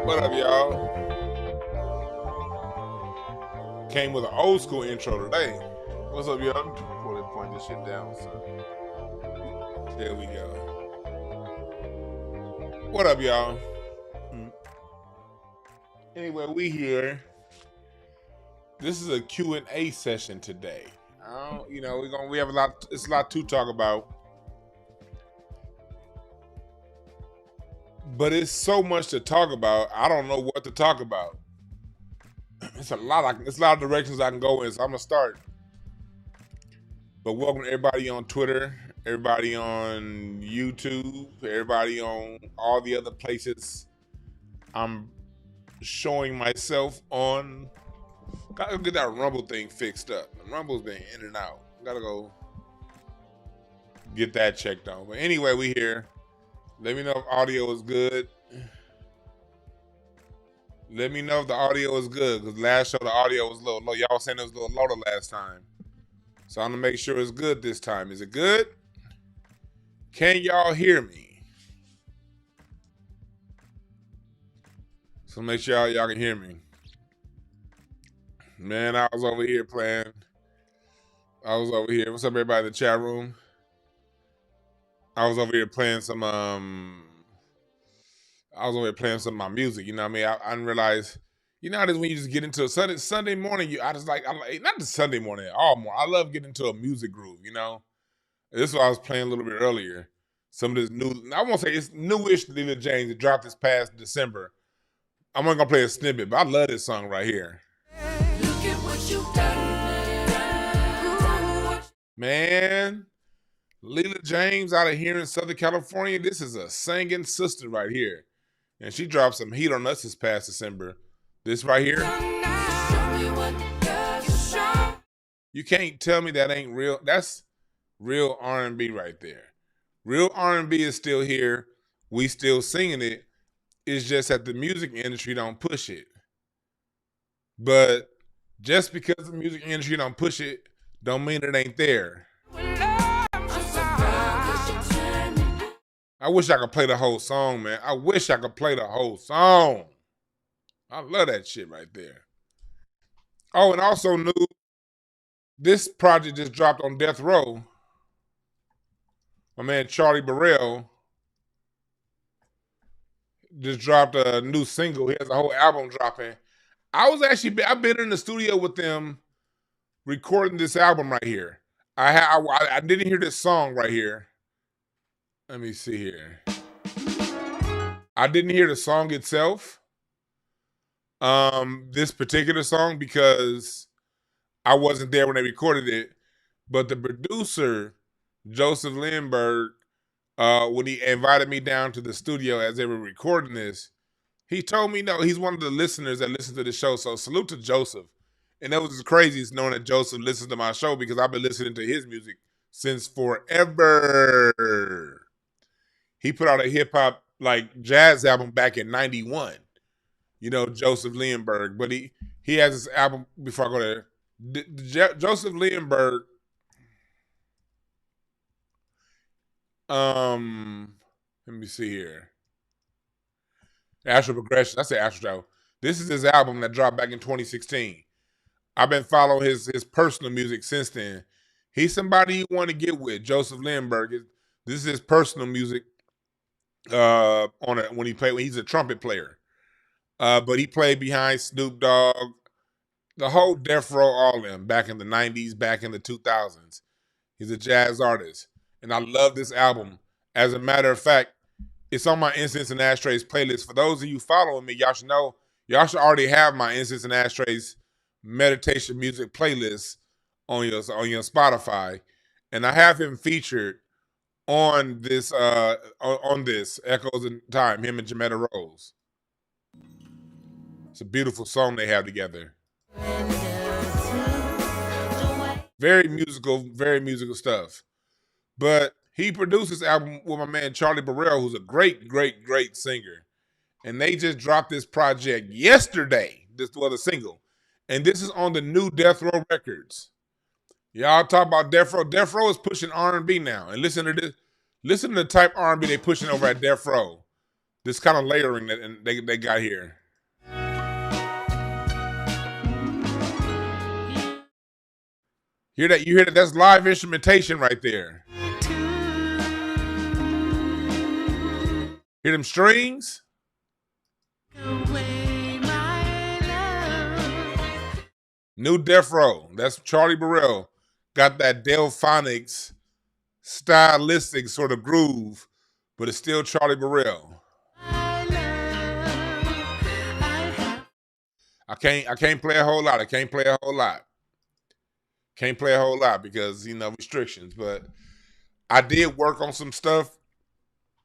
What up, y'all? Came with an old school intro today. What's up, y'all? Before they point this shit down, son. There we go. What up, y'all? Anyway, we here. This is a Q&A session today. We have a lot. It's a lot to talk about, but it's so much to talk about. I don't know what to talk about. It's a lot. It's a lot of directions I can go in. So I'm gonna start. But welcome to everybody on Twitter, everybody on YouTube, everybody on all the other places I'm showing myself on. Gotta get that Rumble thing fixed up. The Rumble's been in and out. Gotta go get that checked on. But anyway, we here. Let me know if audio is good. Let me know if the audio is good, because last show the audio was a little low. Y'all was saying it was a little low the last time. So I'm gonna make sure it's good this time. Is it good? Can y'all hear me? So make sure y'all can hear me. Man, I was over here playing. What's up, everybody in the chat room? I was over here playing some of my music, you know what I mean? I didn't realize, you know how it is when you just get into a Sunday morning, not the Sunday morning, all morning. I love getting into a music groove, you know? This is what I was playing a little bit earlier. Some of this new, I won't say it's newish Lila James. It dropped this past December. I'm only gonna play a snippet, but I love this song right here. Look at what you've done. Man, Lila James out of here in Southern California, this is a singing sister right here. And she dropped some heat on us this past December. This right here. You can't tell me that ain't real. That's real R&B right there. Real R&B is still here. We still singing it. It's just that the music industry don't push it. But just because the music industry don't push it, don't mean it ain't there. I wish I could play the whole song, man. I wish I could play the whole song. I love that shit right there. Oh, and also new, this project just dropped on Death Row. My man Charlie Burrell just dropped a new single. He has a whole album dropping. I've been in the studio with them recording this album right here. I didn't hear this song right here. Let me see here. I didn't hear the song itself. This particular song, because I wasn't there when they recorded it. But the producer, Joseph Lindbergh, when he invited me down to the studio as they were recording this, he told me no. He's one of the listeners that listen to the show. So salute to Joseph. And that was just crazy knowing that Joseph listens to my show, because I've been listening to his music since forever. He put out a hip-hop, like, jazz album back in 91. You know, Joseph Lindbergh. But he has this album, before I go there, Joseph Lindbergh, let me see here. Astral Progression. I say Astral. This is his album that dropped back in 2016. I've been following his personal music since then. He's somebody you want to get with, Joseph Lindbergh. This is his personal music. When he's a trumpet player, but he played behind Snoop Dogg, the whole Death Row, all of them back in the 90s, back in the 2000s. He's a jazz artist, and I love this album. As a matter of fact, it's on my Incense and Ashtrays playlist. For those of you following me, y'all should know, y'all should already have my Incense and Ashtrays meditation music playlist on your Spotify, and I have him featured on this Echoes in Time, him and Jametta Rose. It's a beautiful song they have together. Very musical stuff. But he produced this album with my man Charlie Burrell, who's a great, great, great singer. And they just dropped this project yesterday. This was a single. And this is on the new Death Row Records. Y'all talk about Death Row. Death Row is pushing R&B now. And listen to this. Listen to the type R&B they pushing over at Death Row. this kind of layering that they got here. Hear that? You hear that? That's live instrumentation right there. Hear them strings? New Death Row. That's Charlie Burrell. Got that Delphonics stylistic sort of groove, but it's still Charlie Burrell. I can't play a whole lot. Can't play a whole lot because, restrictions. But I did work on some stuff,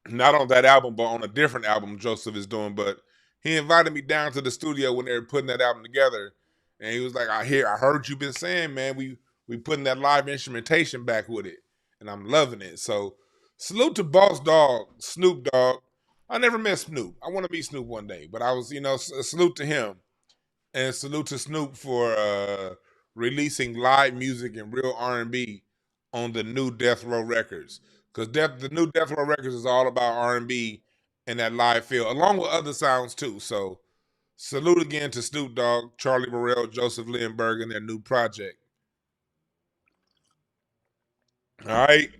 not on that album, but on a different album Joseph is doing. But he invited me down to the studio when they were putting that album together. And he was like, I heard you been saying, man, we putting that live instrumentation back with it. And I'm loving it. So salute to Boss Dog, Snoop Dogg. I never met Snoop. I want to meet Snoop one day. But I was, salute to him. And salute to Snoop for releasing live music and real R&B on the new Death Row Records. Because the new Death Row Records is all about R&B and that live feel, along with other sounds too. So salute again to Snoop Dogg, Charlie Burrell, Joseph Lindbergh, and their new project. All right.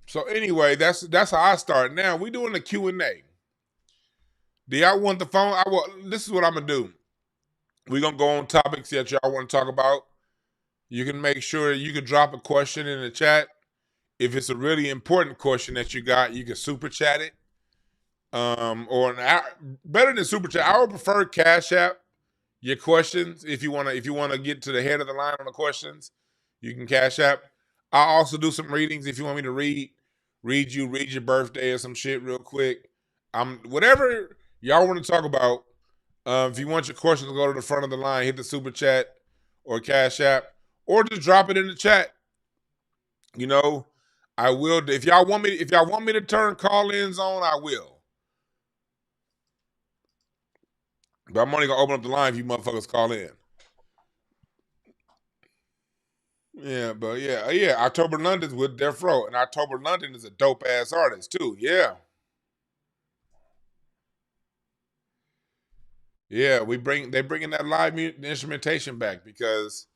So anyway, that's how I start. Now we doing the Q&A. Do y'all want the phone? This is what I'm gonna do. We're gonna go on topics that y'all want to talk about. You can make sure you can drop a question in the chat. If it's a really important question that you got, you can super chat it. Better than super chat. I would prefer Cash App your questions. If you wanna get to the head of the line on the questions, you can Cash App. I'll also do some readings if you want me to read your birthday or some shit real quick. Whatever y'all want to talk about. If you want your questions to go to the front of the line, hit the super chat or Cash App, or just drop it in the chat. I will. If y'all want me to turn call-ins on, I will. But I'm only gonna open up the line if you motherfuckers call in. Yeah, but yeah. October London's with Death Row, and October London is a dope ass artist too. Yeah. Yeah, they bringing that live instrumentation back because,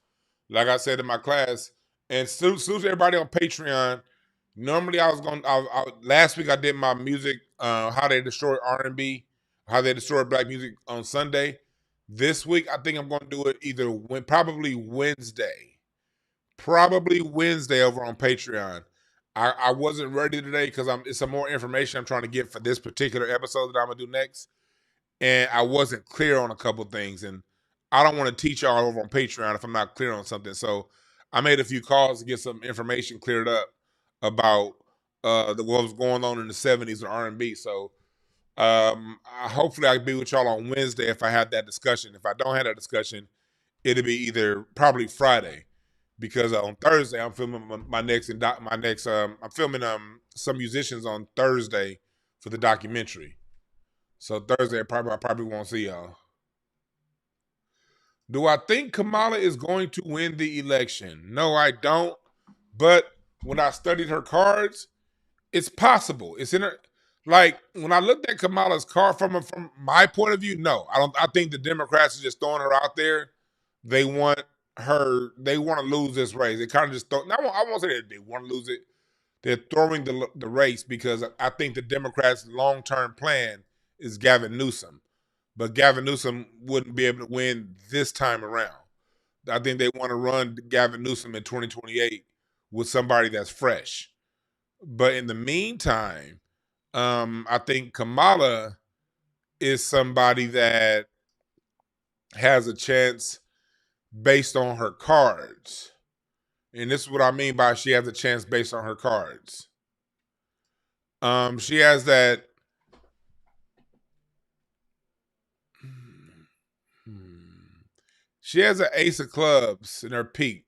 like I said in my class, and salute to everybody on Patreon. Normally, last week I did my music, how they destroy R&B, how they destroy black music on Sunday. This week, I think I'm going to do it probably Wednesday over on Patreon. I wasn't ready today because it's some more information I'm trying to get for this particular episode that I'm gonna do next. And I wasn't clear on a couple things, and I don't want to teach y'all over on Patreon if I'm not clear on something. So I made a few calls to get some information cleared up about what was going on in the 70s with R&B. So hopefully I'll be with y'all on Wednesday if I have that discussion. If I don't have that discussion, it'll be probably Friday, because on Thursday I'm filming I'm filming some musicians on Thursday for the documentary. So Thursday, I probably won't see y'all. Do I think Kamala is going to win the election? No, I don't. But when I studied her cards, it's possible. It's in her. Like when I looked at Kamala's card from my point of view, no, I don't. I think the Democrats are just throwing her out there. They want her. They want to lose this race. They kind of just throw. Now, I won't say that they want to lose it. They're throwing the race because I think the Democrats' long-term plan is Gavin Newsom. But Gavin Newsom wouldn't be able to win this time around. I think they want to run Gavin Newsom in 2028 with somebody that's fresh. But in the meantime, I think Kamala is somebody that has a chance based on her cards. And this is what I mean by she has a chance based on her cards. She has that. She has an ace of clubs in her peak.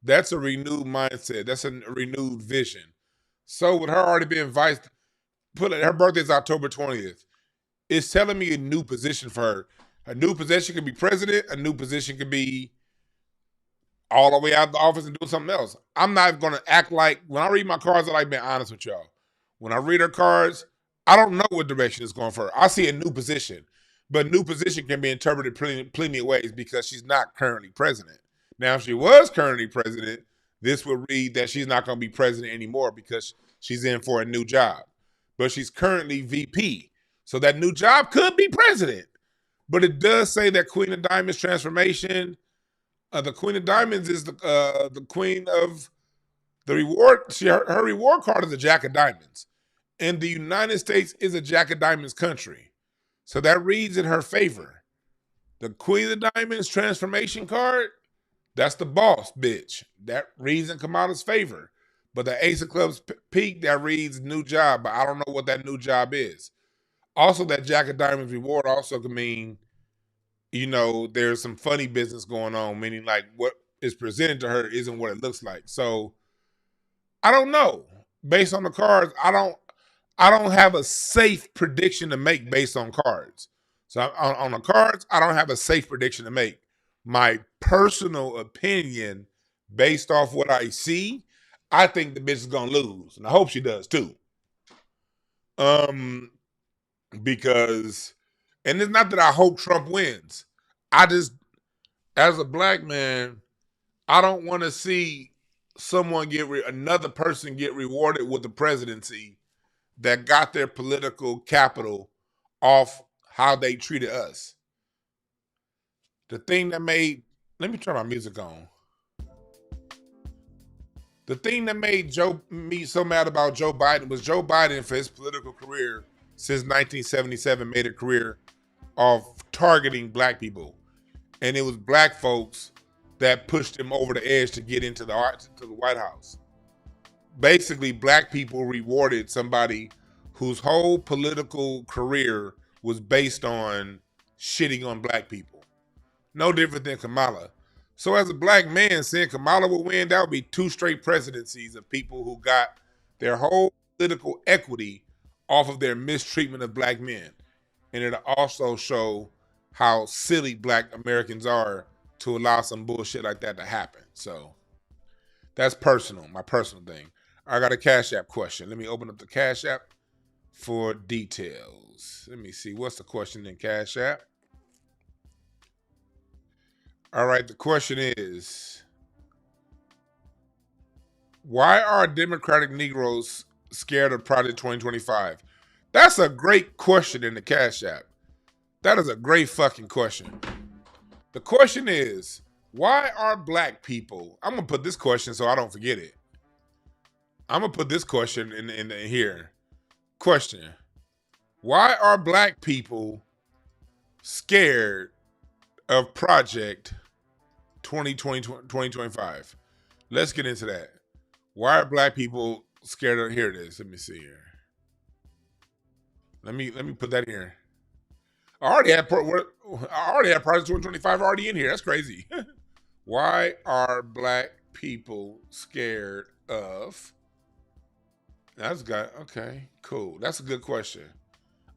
That's a renewed mindset. That's a renewed vision. So with her already being her birthday is October 20th. It's telling me a new position for her. A new position could be president. A new position could be all the way out of the office and doing something else. I'm not going to act like, when I read my cards, I like being honest with y'all. When I read her cards, I don't know what direction it's going for her. I see a new position, but new position can be interpreted plenty of ways because she's not currently president. Now, if she was currently president, this would read that she's not going to be president anymore because she's in for a new job. But she's currently VP, so that new job could be president. But it does say that Queen of Diamonds transformation. The Queen of Diamonds is the queen of the reward. Her reward card is a Jack of Diamonds. And the United States is a Jack of Diamonds country. So that reads in her favor. The Queen of Diamonds transformation card, that's the boss, bitch. That reads in Kamala's favor. But the Ace of Clubs peak, that reads new job, but I don't know what that new job is. Also, that Jack of Diamonds reward also can mean, there's some funny business going on, meaning like what is presented to her isn't what it looks like. So I don't know. Based on the cards, I don't have a safe prediction to make based on cards. So on the cards, I don't have a safe prediction to make. My personal opinion, based off what I see, I think the bitch is gonna lose, and I hope she does too. Because, and it's not that I hope Trump wins. I just, as a black man, I don't want to see someone another person get rewarded with the presidency that got their political capital off how they treated us. The thing that made, let me turn my music on. The thing that made me so mad about Joe Biden was Joe Biden, for his political career since 1977, made a career of targeting black people. And it was black folks that pushed him over the edge to get into the White House. Basically, black people rewarded somebody whose whole political career was based on shitting on black people. No different than Kamala. So as a black man, saying Kamala would win, that would be 2 straight presidencies of people who got their whole political equity off of their mistreatment of black men. And it'll also show how silly black Americans are to allow some bullshit like that to happen. So that's personal, my personal thing. I got a Cash App question. Let me open up the Cash App for details. Let me see. What's the question in Cash App? All right, the question is, why are Democratic Negroes scared of Project 2025? That's a great question in the Cash App. That is a great fucking question. The question is, why are black people, I'm going to put this question so I don't forget it. I'm going to put this question in here. Question, why are black people scared of Project 2025? Let's get into that. Why are black people scared of, here it is. Let me see here. Let me put that here. I already had Project 2025 already in here. That's crazy. Why are black people scared of? That's got, okay, cool. That's a good question.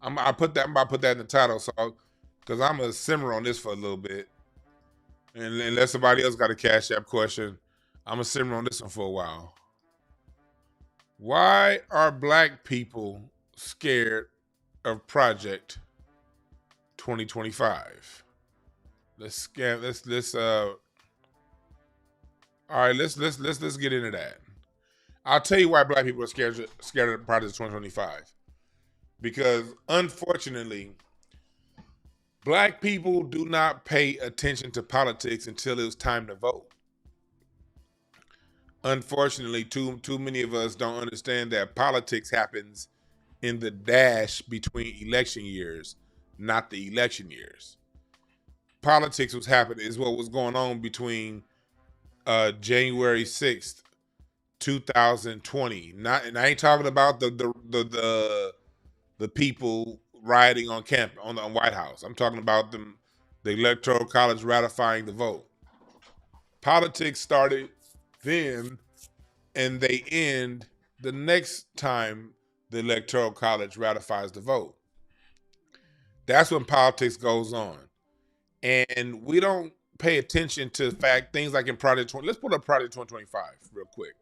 I'm about to put that in the title, so because I'm gonna simmer on this for a little bit, and unless somebody else got a Cash App question, I'm gonna simmer on this one for a while. Why are black people scared of Project 2025? Let's all right, let's get into that. I'll tell you why black people are scared of Project 2025. Because unfortunately, black people do not pay attention to politics until it was time to vote. Unfortunately, too many of us don't understand that politics happens in the dash between election years, not the election years. Politics was happening is what was going on between January 6th, 2020. And I ain't talking about the people rioting on campus on the White House. I'm talking about the Electoral College ratifying the vote. Politics started then, and they end the next time the Electoral College ratifies the vote. That's when politics goes on. And we don't pay attention to the fact, things like in Project 20, let's pull up Project 2025 real quick.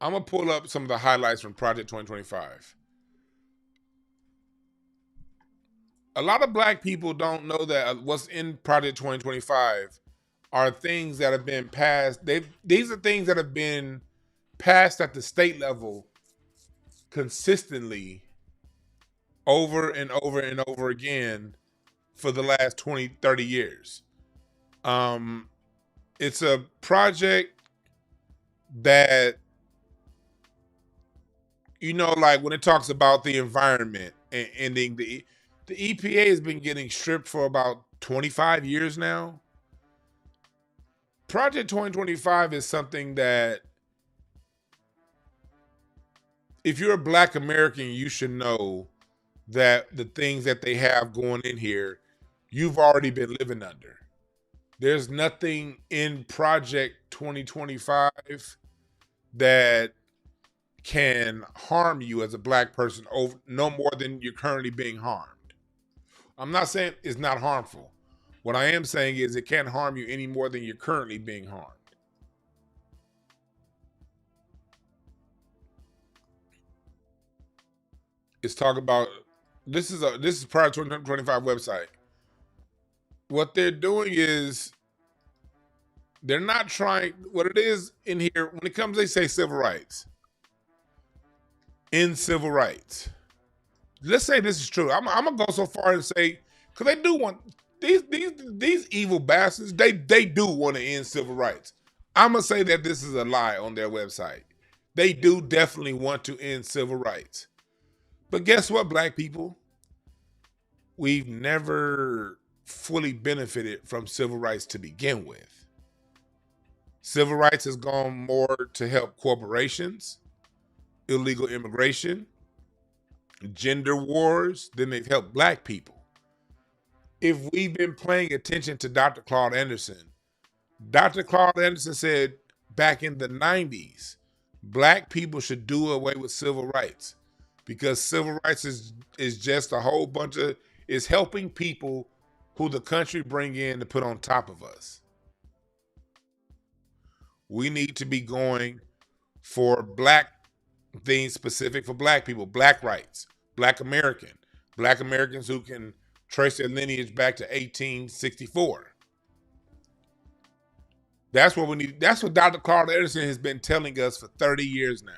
I'm gonna pull up some of the highlights from Project 2025. A lot of black people don't know that what's in Project 2025 are things that have been passed. These are things that have been passed at the state level consistently over and over and over again for the last 20, 30 years. Um, it's a project that, like when it talks about the environment and ending the EPA has been getting stripped for about 25 years now. Project 2025 is something that if you're a black American, you should know that the things that they have going in here, you've already been living under. There's nothing in Project 2025 that can harm you as a black person over no more than you're currently being harmed. I'm not saying it's not harmful. What I am saying is it can't harm you any more than you're currently being harmed. It's talking about this is Project 2025 website. What they're doing is they're not trying. What it is in here when it comes, they say civil rights. In civil rights, let's say this is true. I'm gonna go so far and say because they do want these evil bastards. They do want to end civil rights. I'm gonna say that this is a lie on their website. They do definitely want to end civil rights. But guess what, black people? We've never fully benefited from civil rights to begin with. Civil rights has gone more to help corporations, illegal immigration, gender wars than they've helped black people. If we've been paying attention to Dr. Claude Anderson said back in the 90s, black people should do away with civil rights because civil rights is just a whole bunch of, is helping people who the country bring in to put on top of us. We need to be going for black things specific for black people, black rights, black Americans who can trace their lineage back to 1864. That's what we need. That's what Dr. Carl Anderson has been telling us for 30 years now.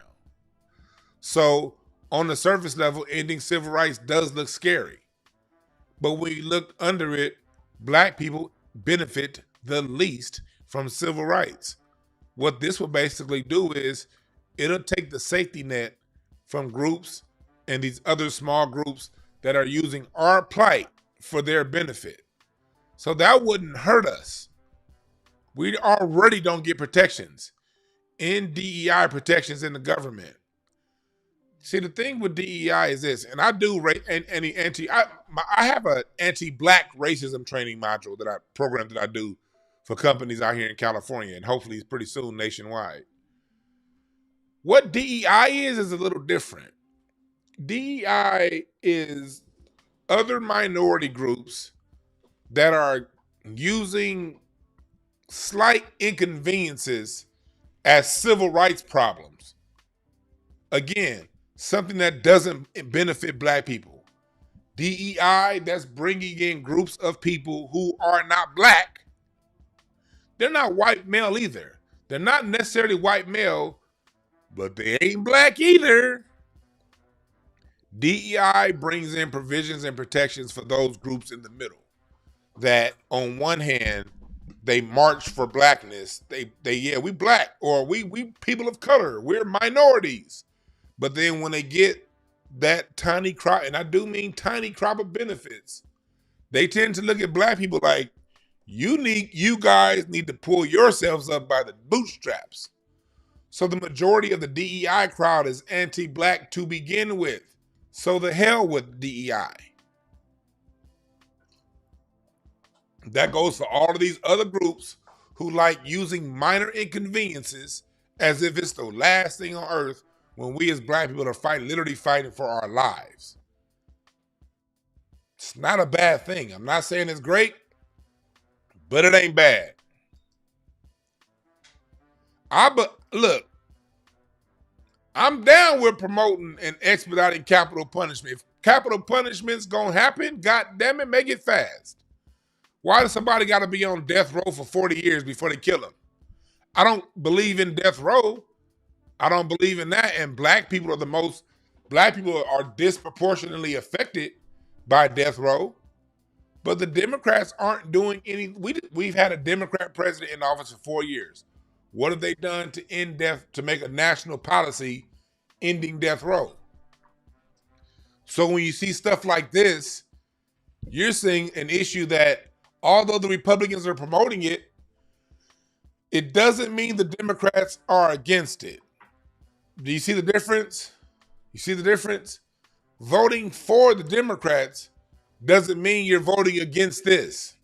So on the surface level, ending civil rights does look scary. But when you look under it, black people benefit the least from civil rights. What this will basically do is it'll take the safety net from groups and these other small groups that are using our plight for their benefit. So that wouldn't hurt us. We already don't get protections in DEI protections in the government. See, the thing with DEI is this, and I do I have an anti-black racism training module that I do for companies out here in California, and hopefully it's pretty soon nationwide. What DEI is a little different. DEI is other minority groups that are using slight inconveniences as civil rights problems. Again, something that doesn't benefit black people. DEI, that's bringing in groups of people who are not black. They're not white male either. They're not necessarily white male, but they ain't black either. DEI brings in provisions and protections for those groups in the middle that on one hand, they march for blackness. We black, or we people of color, we're minorities. But then when they get that tiny crop, and I do mean tiny crop of benefits, they tend to look at black people like, you guys need to pull yourselves up by the bootstraps. So the majority of the DEI crowd is anti-black to begin with. So the hell with DEI. That goes for all of these other groups who like using minor inconveniences as if it's the last thing on earth when we as black people are literally fighting for our lives. It's not a bad thing. I'm not saying it's great, but it ain't bad. I'm down with promoting and expediting capital punishment. capital punishment's gonna happen, god damn it, make it fast. Why does somebody gotta be on death row for 40 years before they kill them? I don't believe in death row. I don't believe in that. And black people are disproportionately affected by death row. But the Democrats aren't doing any. We've had a Democrat president in office for 4 years. What have they done to end death, to make a national policy ending death row? So when you see stuff like this, you're seeing an issue that, although the Republicans are promoting it, it doesn't mean the Democrats are against it. Do you see the difference? You see the difference? Voting for the Democrats doesn't mean you're voting against this.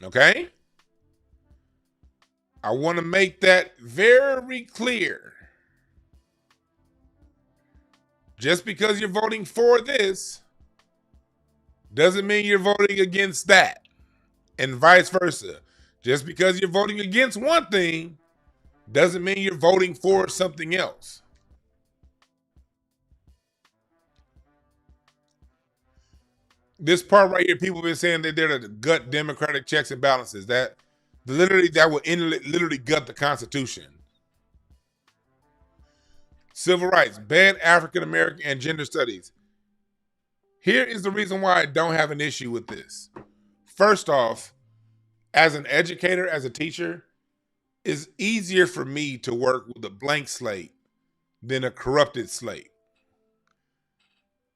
Okay? I want to make that very clear. Just because you're voting for this doesn't mean you're voting against that, and vice versa. Just because you're voting against one thing doesn't mean you're voting for something else. This part right here, people have been saying that they're the gut democratic checks and balances. That would literally gut the Constitution. Civil rights, ban African American and gender studies. Here is the reason why I don't have an issue with this. First off, as an educator, as a teacher, it's easier for me to work with a blank slate than a corrupted slate.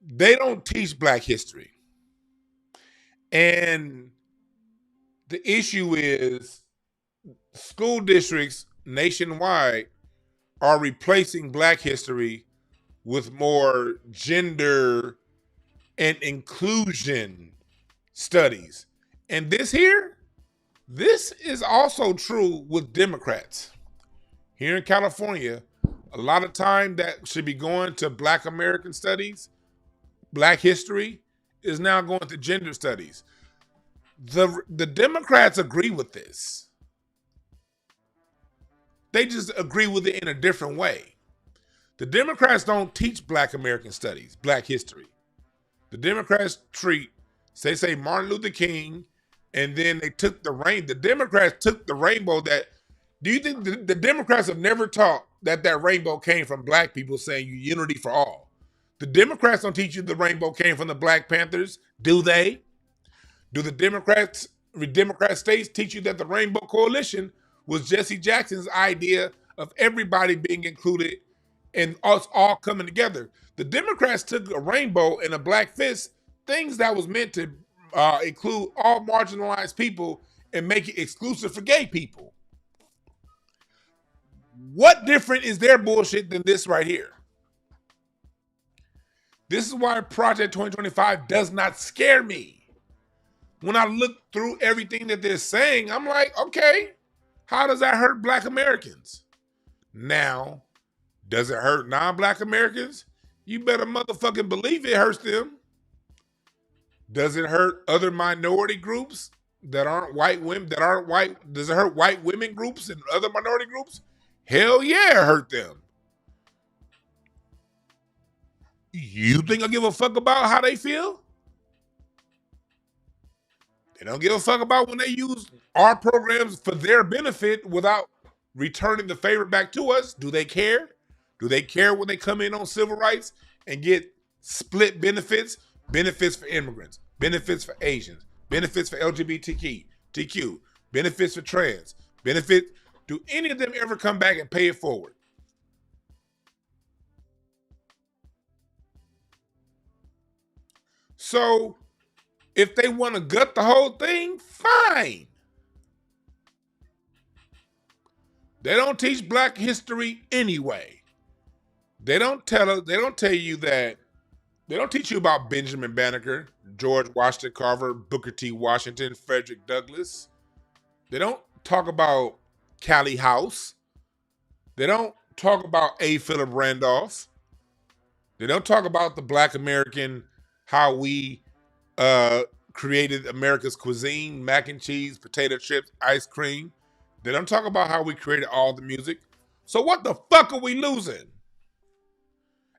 They don't teach Black history. And the issue is school districts nationwide are replacing Black history with more gender and inclusion studies. And this is also true with Democrats. Here in California, a lot of time that should be going to Black American studies, Black history, is now going to gender studies. The Democrats agree with this. They just agree with it in a different way. The Democrats don't teach Black American studies, Black history. The Democrats they say Martin Luther King, and then they took the Democrats took the rainbow do you think the Democrats have never taught that rainbow came from Black people saying unity for all? The Democrats don't teach you the rainbow came from the Black Panthers, do they? Do the Democrat states teach you that the Rainbow Coalition was Jesse Jackson's idea of everybody being included and us all coming together? The Democrats took a rainbow and a black fist, things that was meant to include all marginalized people and make it exclusive for gay people. What different is their bullshit than this right here? This is why Project 2025 does not scare me. When I look through everything that they're saying, I'm like, okay, how does that hurt Black Americans? Now, does it hurt non-Black Americans? You better motherfucking believe it hurts them. Does it hurt other minority groups that aren't white women, does it hurt white women groups and other minority groups? Hell yeah, it hurt them. You think I give a fuck about how they feel? They don't give a fuck about when they use our programs for their benefit without returning the favor back to us. Do they care? Do they care when they come in on civil rights and get split benefits? Benefits for immigrants, benefits for Asians, benefits for LGBTQ, benefits for trans, do any of them ever come back and pay it forward? So if they want to gut the whole thing, fine. They don't teach Black history anyway. They don't tell you that. They don't teach you about Benjamin Banneker, George Washington Carver, Booker T. Washington, Frederick Douglass. They don't talk about Callie House. They don't talk about A. Philip Randolph. They don't talk about the Black American, how we created America's cuisine, mac and cheese, potato chips, ice cream. They don't talk about how we created all the music. So what the fuck are we losing?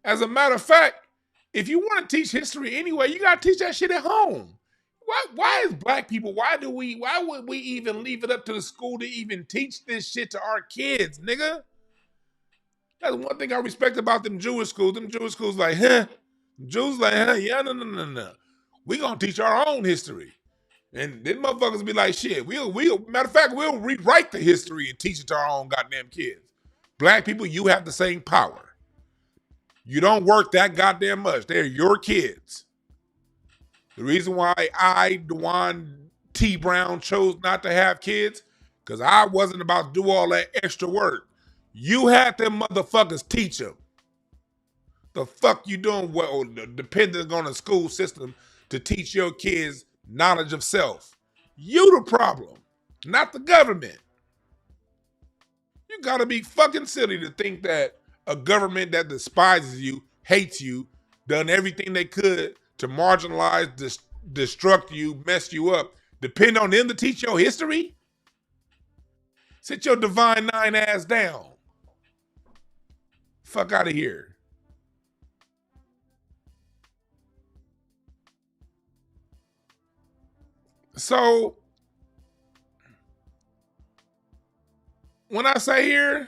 As a matter of fact, if you want to teach history anyway, you gotta teach that shit at home. Why is black people, why would we even leave it up to the school to even teach this shit to our kids, nigga? That's one thing I respect about them Jewish schools. Them Jewish schools like, huh? Jews like, huh? Yeah, no. We gonna teach our own history. And then motherfuckers be like, shit, matter of fact, we'll rewrite the history and teach it to our own goddamn kids. Black people, you have the same power. You don't work that goddamn much. They're your kids. The reason why I, Dewan T. Brown, chose not to have kids, because I wasn't about to do all that extra work. You had them motherfuckers teach them. The fuck you doing? Well, depending on the school system to teach your kids knowledge of self. You the problem, not the government. You gotta be fucking silly to think that a government that despises you, hates you, done everything they could to marginalize, destruct you, mess you up, depend on them to teach your history? Sit your divine nine ass down. Fuck out of here. So, when I say here,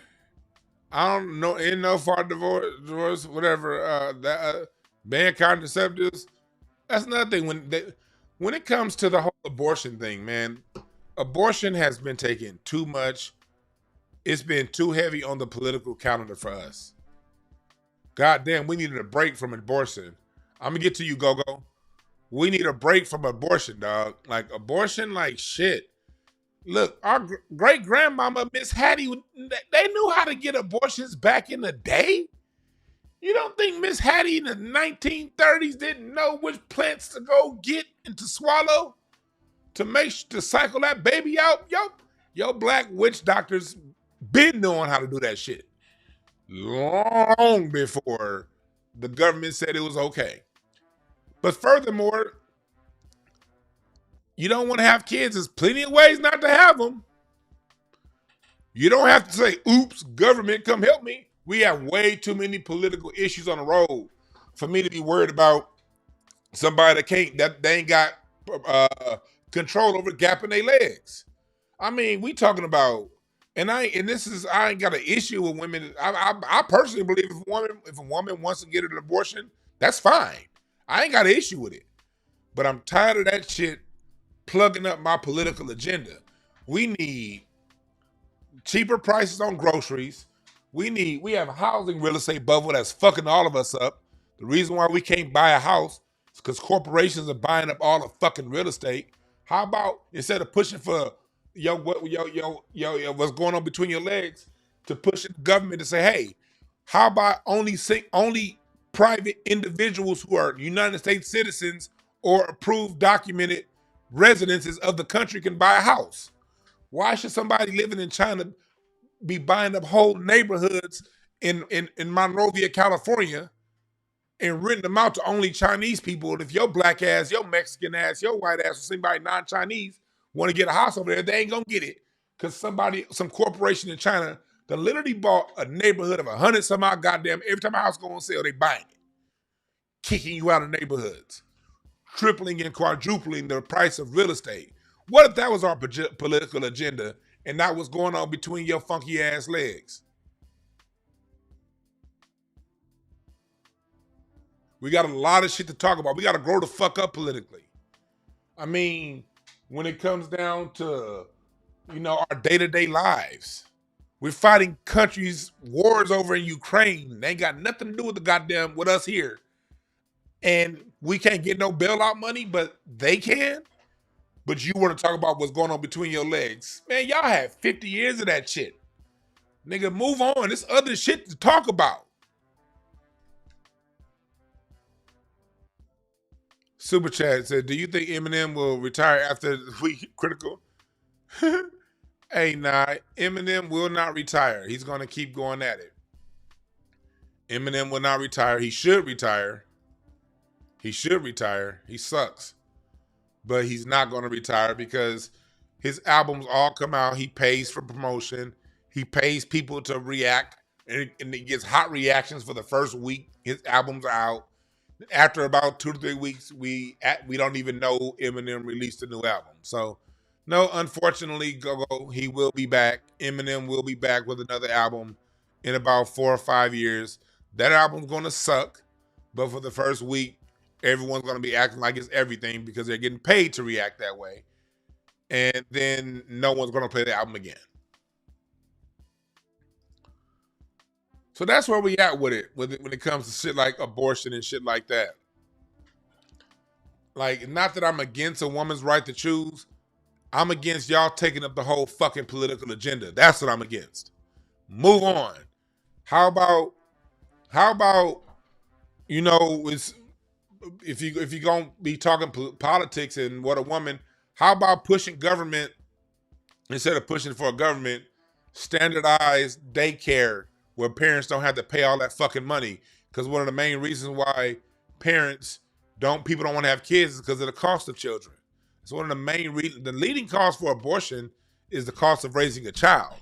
I don't know, in no far divorce, whatever, ban contraceptives, that's another thing. When it comes to the whole abortion thing, man, abortion has been taken too much. It's been too heavy on the political calendar for us. God damn, we needed a break from abortion. I'm gonna get to you, Go-Go. We need a break from abortion, dog. Like, abortion, like, shit. Look, our great-grandmama, Miss Hattie, they knew how to get abortions back in the day. You don't think Miss Hattie in the 1930s didn't know which plants to go get and to swallow to cycle that baby out? Yo, black witch doctors been knowing how to do that shit long before the government said it was okay. But furthermore, you don't want to have kids. There's plenty of ways not to have them. You don't have to say, oops, government, come help me. We have way too many political issues on the road for me to be worried about somebody that they ain't got control over gapping their legs. I mean, we talking about, I ain't got an issue with women. I personally believe if a woman wants to get an abortion, that's fine. I ain't got an issue with it. But I'm tired of that shit plugging up my political agenda. We need cheaper prices on groceries. We have a housing real estate bubble that's fucking all of us up. The reason why we can't buy a house is because corporations are buying up all the fucking real estate. How about instead of pushing for what's going on between your legs, to push the government to say, hey, how about only private individuals who are United States citizens or approved documented residences of the country can buy a house? Why should somebody living in China be buying up whole neighborhoods in Monrovia, California, and renting them out to only Chinese people? And if your black ass, your Mexican ass, your white ass, or somebody non-Chinese want to get a house over there, they ain't gonna get it because some corporation in China that literally bought a neighborhood of 100 some odd goddamn. Every time a house go on sale, they buying it, kicking you out of neighborhoods, tripling and quadrupling the price of real estate. What if that was our political agenda and that was going on between your funky ass legs? We got a lot of shit to talk about. We got to grow the fuck up politically. I mean, when it comes down to, our day-to-day lives, we're fighting countries, wars over in Ukraine. They ain't got nothing to do with us here. And we can't get no bailout money, but they can. But you want to talk about what's going on between your legs. Man, y'all had 50 years of that shit. Nigga, move on. There's other shit to talk about. Super Chat said, do you think Eminem will retire after the week critical? Hey, nah, Eminem will not retire. He's going to keep going at it. Eminem will not retire. He should retire. He sucks. But he's not going to retire because his albums all come out. He pays for promotion. He pays people to react, and he gets hot reactions for the first week. His album's out. After about 2 to 3 weeks, we don't even know Eminem released a new album. So, no, unfortunately, Go-Go, he will be back. Eminem will be back with another album in about 4 or 5 years. That album's going to suck, but for the first week, everyone's going to be acting like it's everything because they're getting paid to react that way. And then no one's going to play the album again. So that's where we at with it when it comes to shit like abortion and shit like that. Like, not that I'm against a woman's right to choose. I'm against y'all taking up the whole fucking political agenda. That's what I'm against. Move on. How about it's if you're gonna be talking politics and what a woman, how about pushing government instead of pushing for a government standardized daycare where parents don't have to pay all that fucking money? Because one of the main reasons why people don't want to have kids is because of the cost of children. It's one of the main reasons. The leading cause for abortion is the cost of raising a child.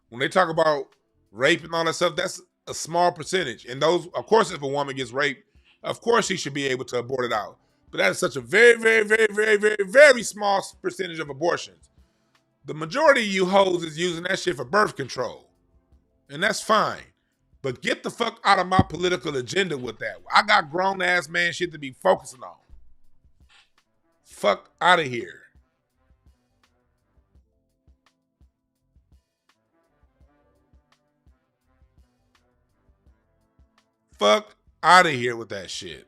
When they talk about rape and all that stuff, that's a small percentage. And those, of course, if a woman gets raped, of course she should be able to abort it out. But that is such a very, very, very, very, very, very small percentage of abortions. The majority of you hoes is using that shit for birth control. And that's fine. But get the fuck out of my political agenda with that. I got grown ass man shit to be focusing on. Fuck out of here. Fuck out of here with that shit.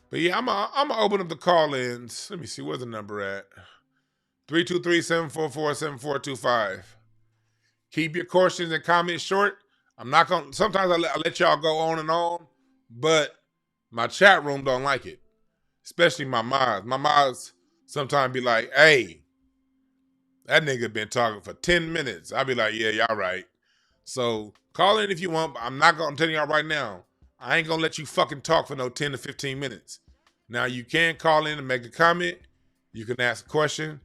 But yeah, I'm gonna open up the call-ins. Let me see, where's the number at? 323-744-7425. Keep your questions and comments short. I'm not gonna. Sometimes I let y'all go on and on, but my chat room don't like it, especially my mods. My mods sometimes be like, "Hey, that nigga been talking for 10 minutes." I'll be like, "Yeah, y'all right." So call in if you want. But I'm telling y'all right now, I ain't gonna let you fucking talk for no 10 to 15 minutes. Now you can call in and make a comment. You can ask a question.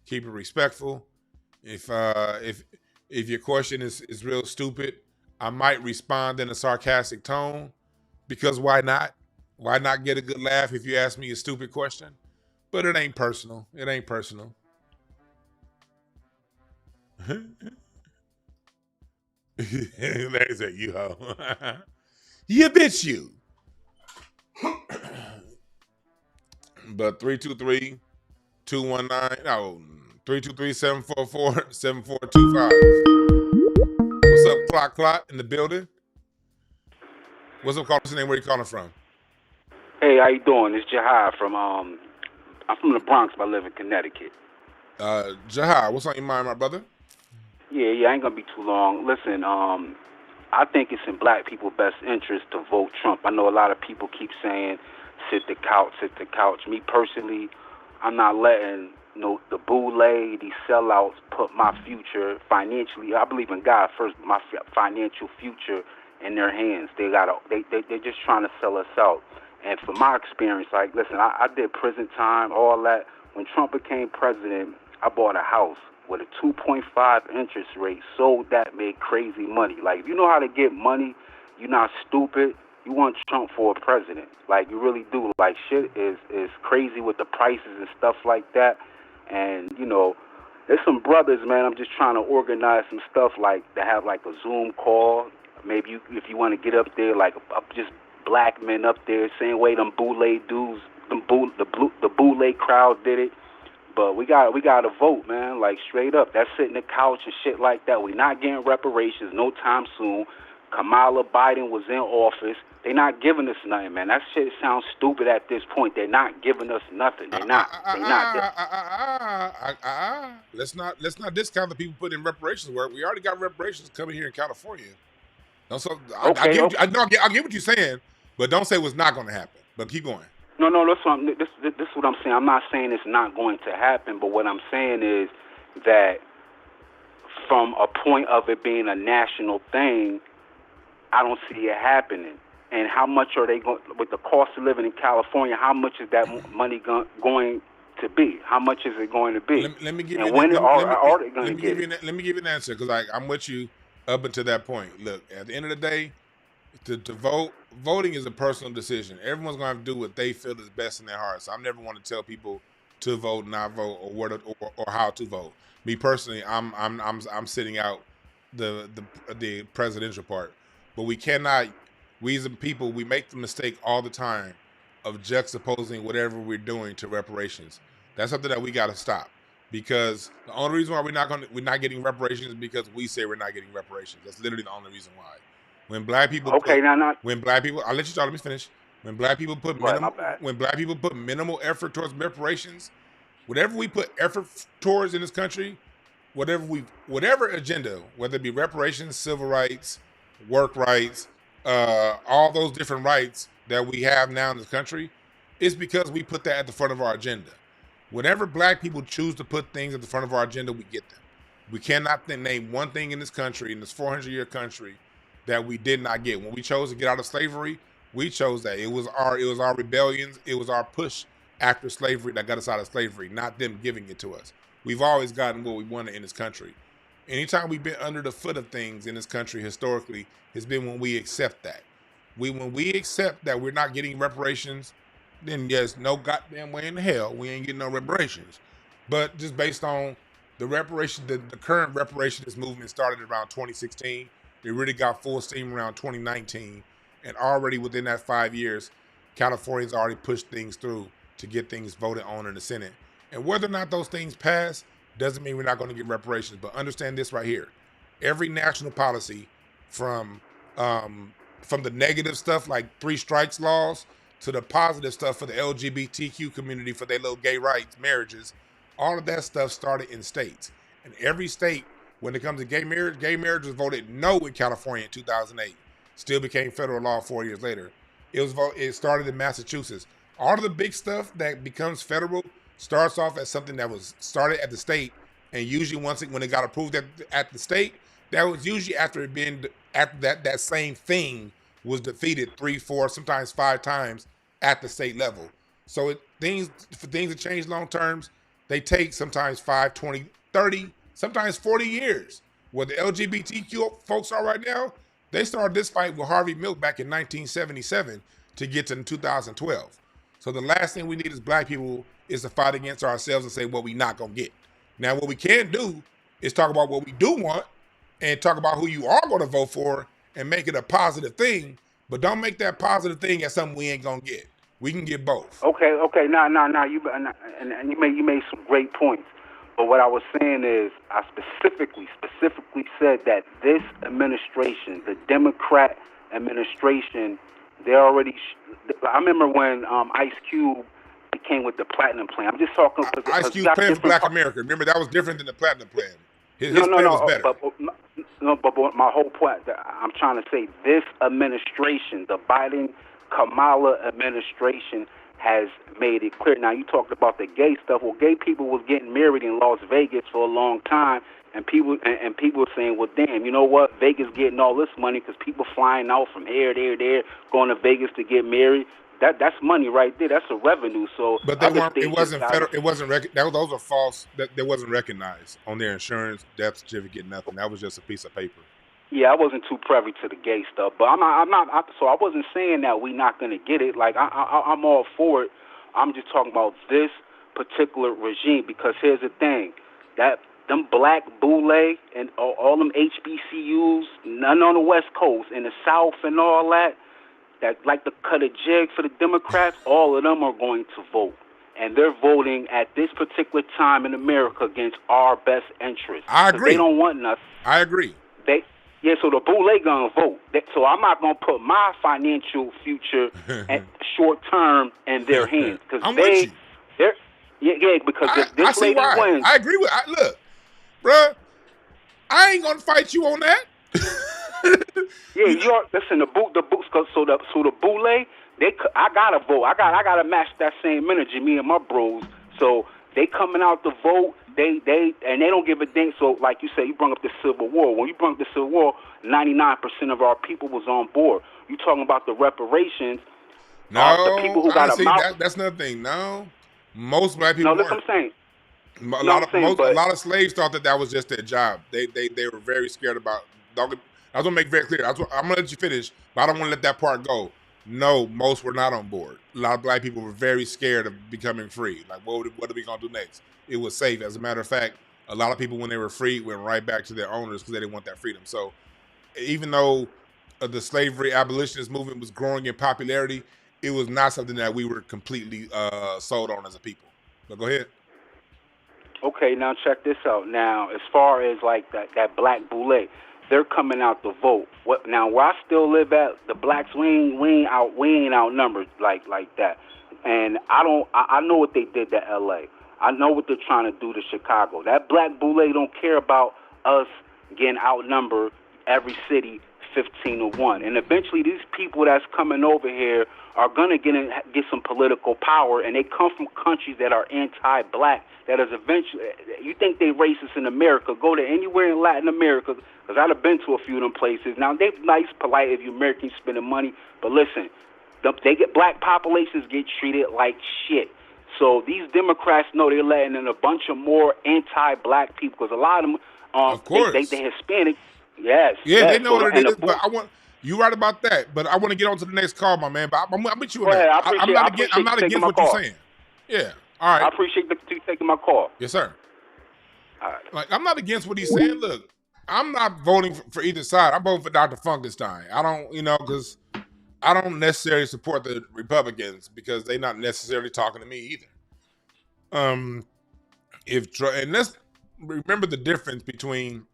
Keep it respectful. If your question is real stupid, I might respond in a sarcastic tone, because why not? Why not get a good laugh if you ask me a stupid question? But it ain't personal. It ain't personal. Larry said, "You hoe." You bitch you. But 323-744-7425. What's up, Clock in the building? What's up, what's your name? Where you calling from? Hey, how you doing? It's Jahai from I'm from the Bronx, but I live in Connecticut. Jahai, what's on your mind, my brother? Yeah, I ain't gonna be too long. Listen, I think it's in black people's best interest to vote Trump. I know a lot of people keep saying, sit the couch. Me personally, I'm not letting the boule, these sellouts put my future financially. I believe in God first, my financial future in their hands. They're just trying to sell us out. And from my experience, like, listen, I did prison time, all that. When Trump became president, I bought a house with a 2.5 interest rate, sold that, made crazy money. Like, if you know how to get money, you're not stupid. You want Trump for a president. Like, you really do. Like, shit is crazy with the prices and stuff like that. And, there's some brothers, man, I'm just trying to organize some stuff, like, to have, like, a Zoom call. Maybe if you want to get up there, like, just black men up there, same way them boule dudes, the boule crowd did it. But we got to vote, man, like, straight up. That's sitting the couch and shit like that. We're not getting reparations no time soon. Kamala Biden was in office. They're not giving us nothing, man. That shit sounds stupid at this point. They're not giving us nothing. They're not. Let's not discount the people putting in reparations work. We already got reparations coming here in California. I get what you're saying, but don't say what's not going to happen. But keep going. No, this is what I'm saying. I'm not saying it's not going to happen, but what I'm saying is that from a point of it being a national thing, I don't see it happening. And how much are they going, with the cost of living in California, how much is that money going to be? How much is it going to be? Let me give and you when are they let going me to give get you it? let me give you an answer because I'm with you up until that point. Look, at the end of the day, to voting is a personal decision. Everyone's gonna have to do what they feel is best in their hearts. So I never want to tell people to vote, not vote, or where to, or how to vote. Me personally, I'm sitting out the presidential part, but we cannot. We as a people, we make the mistake all the time of juxtaposing whatever we're doing to reparations. That's something that we got to stop because the only reason why we're not getting reparations is because we say we're not getting reparations. That's literally the only reason why. When black people Okay, put now, when black people I'll let you talk, let me finish. When black people put right, my minimal bad. when black people put minimal effort towards reparations, whatever we put effort towards in this country, whatever agenda, whether it be reparations, civil rights, work rights, all those different rights that we have now in this country, it's because we put that at the front of our agenda. Whenever black people choose to put things at the front of our agenda, we get them. We cannot name one thing in this country, in this 400-year country, that we did not get. When we chose to get out of slavery, we chose that. It was our rebellions, it was our push after slavery that got us out of slavery, not them giving it to us. We've always gotten what we wanted in this country. Anytime we've been under the foot of things in this country historically, has been when we accept that. When we accept that we're not getting reparations, then yes, no goddamn way in hell we ain't getting no reparations. But just based on the current reparations movement started around 2016. It really got full steam around 2019, and already within that 5 years, California's already pushed things through to get things voted on in the Senate. And whether or not those things pass doesn't mean we're not going to get reparations. But understand this right here: every national policy, from the negative stuff like 3 strikes laws to the positive stuff for the LGBTQ community for their little gay rights, marriages, all of that stuff started in states. And every state, when it comes to gay marriage was voted no in California in 2008. Still became federal law 4 years later. It started in Massachusetts. All of the big stuff that becomes federal starts off as something that was started at the state, and usually when it got approved at the state, that was usually after that same thing was defeated 3, 4, sometimes 5 times at the state level. So for things to change long terms, they take sometimes 5, 20, 30, sometimes 40 years. Where the LGBTQ folks are right now, they started this fight with Harvey Milk back in 1977 to get to 2012. So the last thing we need as black people is to fight against ourselves and say what we not going to get. Now, what we can do is talk about what we do want and talk about who you are going to vote for and make it a positive thing, but don't make that positive thing as something we ain't going to get. We can get both. Okay. Now, you made some great points. But what I was saying is, I specifically said that this administration, the Democrat administration, they already. I remember when Ice Cube became with the Platinum Plan. I'm just talking because Ice Cube plan for Black America. Remember, that was different than the Platinum Plan. His plan was better. But my whole point, I'm trying to say, this administration, the Biden Kamala administration, has made it clear. Now, you talked about the gay stuff. Well, gay people was getting married in Las Vegas for a long time, and people were saying, well, damn, you know what? Vegas getting all this money because people flying out from here, there, going to Vegas to get married. That's money right there. That's a revenue. So, but they weren't. It wasn't federal. It wasn't. Those are false. That wasn't recognized on their insurance, death certificate, nothing. That was just a piece of paper. Yeah, I wasn't too privy to the gay stuff, but I'm not. So I wasn't saying that we're not gonna get it. Like I'm all for it. I'm just talking about this particular regime because here's the thing: that them black boule and all them HBCUs, none on the West Coast, in the South and all that like to cut a jig for the Democrats. All of them are going to vote, and they're voting at this particular time in America against our best interests. I agree. They don't want nothing. I agree. Yeah, so the boule gonna vote. So I'm not gonna put my financial future at short term in their hands because with you. Because if this lady wins, I agree with. Look, bruh, I ain't gonna fight you on that. Yeah, listen. The books. So the boule, I gotta vote. I gotta match that same energy. Me and my bros. So they coming out to vote. They don't give a damn. So, like you said, you brought up the Civil War. When you brought up the Civil War, 99% of our people was on board. You talking about the reparations? No, the people who got that's another thing. No, Most black people No, that's what weren't. I'm saying. A No, lot I'm saying, a but lot of slaves thought that was just their job. They were very scared about. I was gonna make very clear. I'm gonna let you finish, but I don't want to let that part go. No, most were not on board. A lot of black people were very scared of becoming free. Like, what are we gonna do next? It was safe. As a matter of fact, a lot of people, when they were free, went right back to their owners because they didn't want that freedom. So, even though the slavery abolitionist movement was growing in popularity, it was not something that we were completely sold on as a people. But go ahead. okay, now check this out. Now, as far as like that black boule, they're coming out to vote. What now? Where I still live at, the blacks we ain't outnumbered like that. And I know what they did to L.A. I know what they're trying to do to Chicago. That black boule don't care about us getting outnumbered every city 15-1. And eventually, these people that's coming over here are gonna get some political power, and they come from countries that are anti-black. That is eventually, you think they racist in America? Go to anywhere in Latin America, because I've been to a few of them places. Now they nice, polite if you Americans spending money, but listen, they get black populations get treated like shit. So these Democrats know they're letting in a bunch of more anti-black people, because a lot of them, Of course. they Hispanic. Yes. Yeah, yes. they know So, what it is, but you right about that. But I want to get on to the next call, my man. But I'm with you on that. I'm not against what you're saying. Yeah. All right. I appreciate you taking my call. Yes, sir. All right. Like, I'm not against what he's saying. Look, I'm not voting for either side. I'm voting for Dr. Funkenstein. I don't, because I don't necessarily support the Republicans because they're not necessarily talking to me either. And let's remember the difference between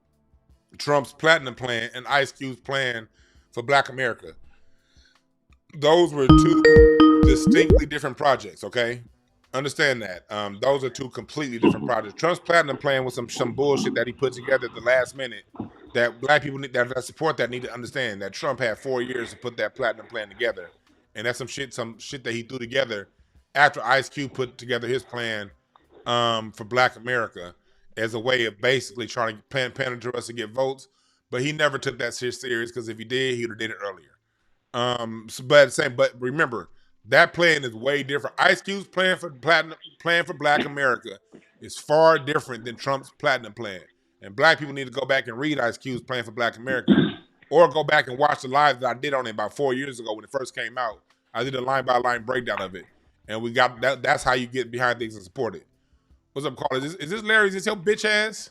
Trump's platinum plan and Ice Cube's plan for Black America. Those were two distinctly different projects, okay? Understand that. Those are two completely different projects. Trump's platinum plan was some bullshit that he put together at the last minute that black people that support that need to understand that Trump had 4 years to put that platinum plan together. And that's some shit that he threw together after Ice Cube put together his plan for Black America as a way of basically trying to pander to us to get votes. But he never took that shit serious because if he did, he would have did it earlier. But remember, that plan is way different. Ice Cube's plan for Black America is far different than Trump's platinum plan. And black people need to go back and read Ice Cube's plan for Black America, or go back and watch the live that I did on it about 4 years ago when it first came out. I did a line by line breakdown of it, and we got that. That's how you get behind things and support it. What's up, Carl? Is this Larry? Is this your bitch ass?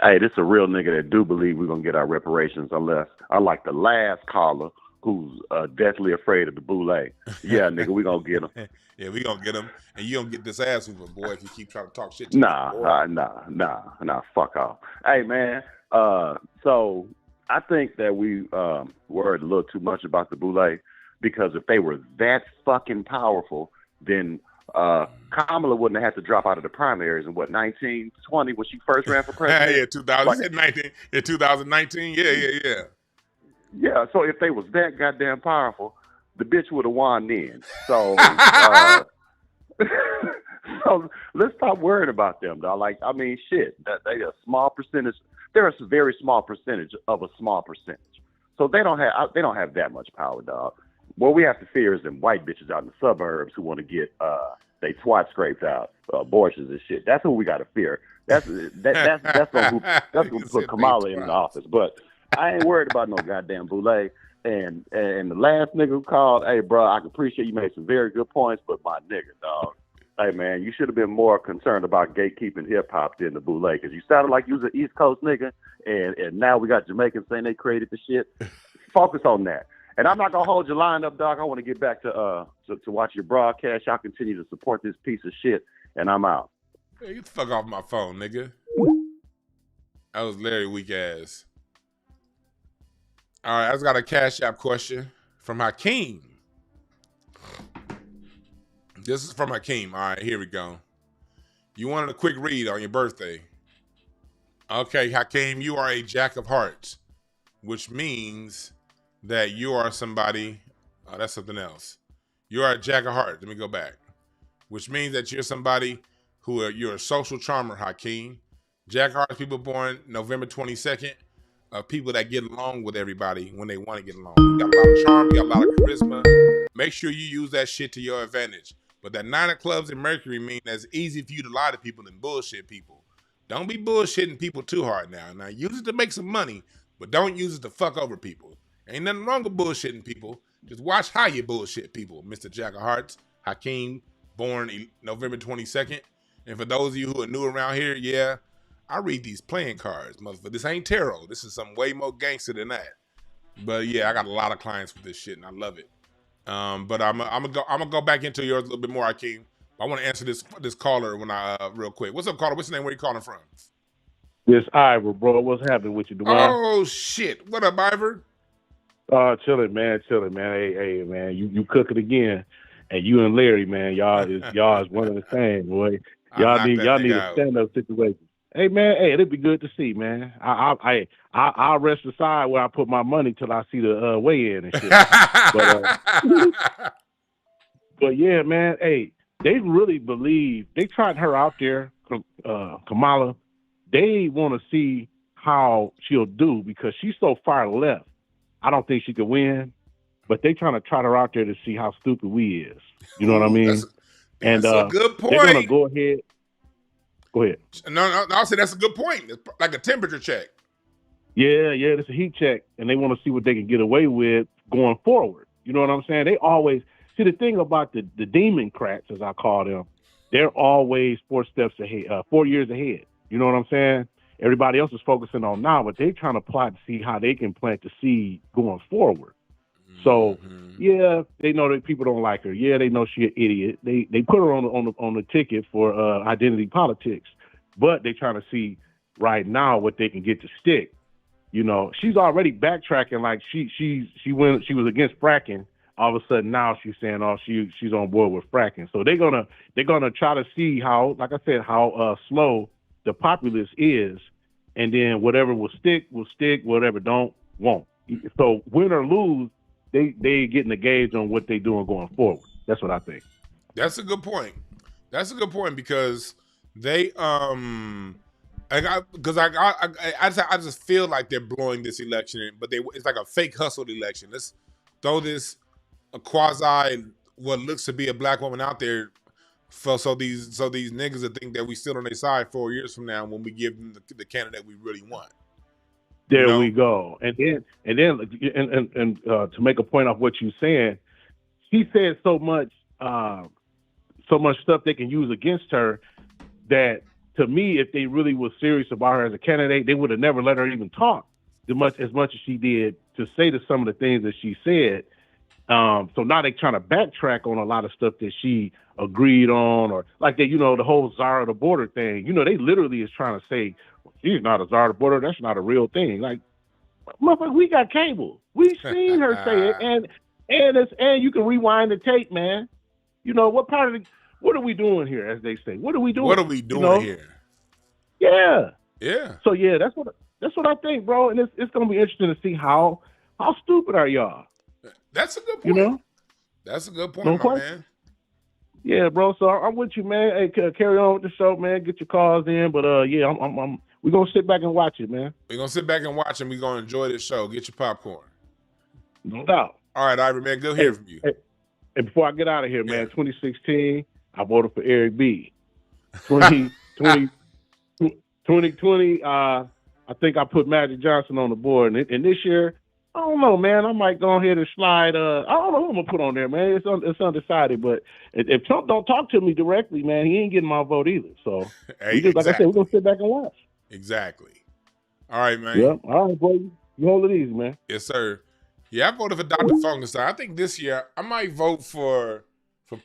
Hey, this a real nigga that do believe we're gonna get our reparations, unless unlike the last caller who's deathly afraid of the boule. Yeah, nigga, we gonna get him. Yeah, we gonna get him, and you don't get this ass whooping, boy, if you keep trying to talk shit to Nah, fuck off. Hey, man, so I think that we worried a little too much about the boule, because if they were that fucking powerful, then Kamala wouldn't have had to drop out of the primaries in 1920 when she first ran for president. Yeah, 2019. Yeah, 2019. Yeah. Yeah, so if they was that goddamn powerful, the bitch would have won then. So, so let's stop worrying about them, dog. Like, I mean, shit, that they a small percentage. They're a very small percentage of a small percentage. So they don't have that much power, dog. What we have to fear is them white bitches out in the suburbs who want to get they twat scraped out, abortions and shit. That's who we got to fear. That's gonna put Kamala in the office. But I ain't worried about no goddamn boule. And the last nigga who called, hey, bro, I can appreciate you made some very good points, but my nigga, dog, hey, man, you should have been more concerned about gatekeeping hip-hop than the boule, because you sounded like you was an East Coast nigga, and now we got Jamaicans saying they created the shit. Focus on that. And I'm not going to hold your line up, dog. I want to get back to watch your broadcast. Y'all continue to support this piece of shit, and I'm out. Hey, get the fuck off my phone, nigga. That was Larry weak ass. All right, I just got a Cash App question from Hakeem. This is from Hakeem. All right, here we go. You wanted a quick read on your birthday. Okay, Hakeem, you are a Jack of Hearts, which means that you are somebody, that's something else. You are a Jack of Hearts. Let me go back. Which means that you're somebody you're a social charmer, Hakeem. Jack of Hearts, people born November 22nd. People that get along with everybody when they want to get along. You got a lot of charm, you got a lot of charisma. Make sure you use that shit to your advantage. But that 9 of clubs in Mercury mean that's easy for you to lie to people and bullshit people. Don't be bullshitting people too hard now. Now, use it to make some money, but don't use it to fuck over people. Ain't nothing wrong with bullshitting people. Just watch how you bullshit people, Mr. Jack of Hearts, Hakeem, born November 22nd. And for those of you who are new around here, yeah, I read these playing cards, motherfucker. This ain't tarot. This is some way more gangster than that. But yeah, I got a lot of clients with this shit, and I love it. But I'm gonna go back into yours a little bit more, Hakeem. I want to answer this caller when real quick. What's up, caller? What's your name? Where you calling from? This Ivor, bro. What's happening with you, Dwayne? Oh shit! What up, Ivor? Chilling, man. Hey, man. You cook it again, and you and Larry, man. Y'all is one of the same, boy. Y'all need a stand-up situation. Hey, man. Hey, it'd be good to see, man. I'll rest aside where I put my money till I see the weigh-in and shit. But yeah, man. Hey, they really believe they tried her out there, Kamala. They want to see how she'll do because she's so far left. I don't think she could win, but they trying to trot her out there to see how stupid we is. You know what I mean? That's a good point. They're gonna go ahead. Go ahead. No, I'll say that's a good point. It's like a temperature check. Yeah, it's a heat check, and they want to see what they can get away with going forward. You know what I'm saying? They always see the thing about the demon crats, as I call them. They're always 4 steps ahead, 4 years ahead. You know what I'm saying? Everybody else is focusing on now, but they're trying to plot to see how they can plant the seed going forward. So, yeah, they know that people don't like her. Yeah, they know she's an idiot. They put her on the ticket for identity politics, but they're trying to see right now what they can get to stick. You know, she's already backtracking. Like she was against fracking. All of a sudden now she's saying, oh, she's on board with fracking. So they're gonna try to see how, like I said, how slow the populace is, and then whatever will stick, whatever won't. So win or lose, they getting a gauge on what they doing going forward. That's what I think. That's a good point. Because they I just feel like they're blowing this election, but it's like a fake hustled election. Let's throw this a quasi what looks to be a black woman out there. So these niggas that think that we still on their side 4 years from now when we give them the candidate we really want. There we go. And then to make a point off what you're saying, she said so much stuff they can use against her that, to me, if they really were serious about her as a candidate, they would have never let her even talk as much as she did to say to some of the things that she said. So now they're trying to backtrack on a lot of stuff that she agreed on, or like they, the whole czar of the border thing. They literally is trying to say, well, she's not a czar of the border. That's not a real thing. Like, motherfucker, we got cable. We seen her say it, and you can rewind the tape, man. What are we doing here, as they say? What are we doing? Here? Yeah. Yeah. So yeah, that's what I think, bro. And it's gonna be interesting to see how stupid are y'all. That's a good point. That's a good point, my man. Yeah, bro. So I'm with you, man. Hey, carry on with the show, man. Get your calls in, but yeah, we're gonna sit back and watch it, man. We're gonna sit back and watch, and we're gonna enjoy this show. Get your popcorn. No doubt. All right, Ivory, man. Good hearing from you. And before I get out of here, man, 2016, I voted for Eric B. 2020, I think I put Magic Johnson on the board, and this year, I don't know, man. I might go ahead and slide. I don't know who I'm gonna put on there, man. It's undecided. But if Trump don't talk to me directly, man, he ain't getting my vote either. So, like I said, we're gonna sit back and watch. Exactly. All right, man. Yeah. All right, boy. You hold it easy, man. Yes, sir. Yeah, I voted for Dr. Funkenstein. I think this year I might vote for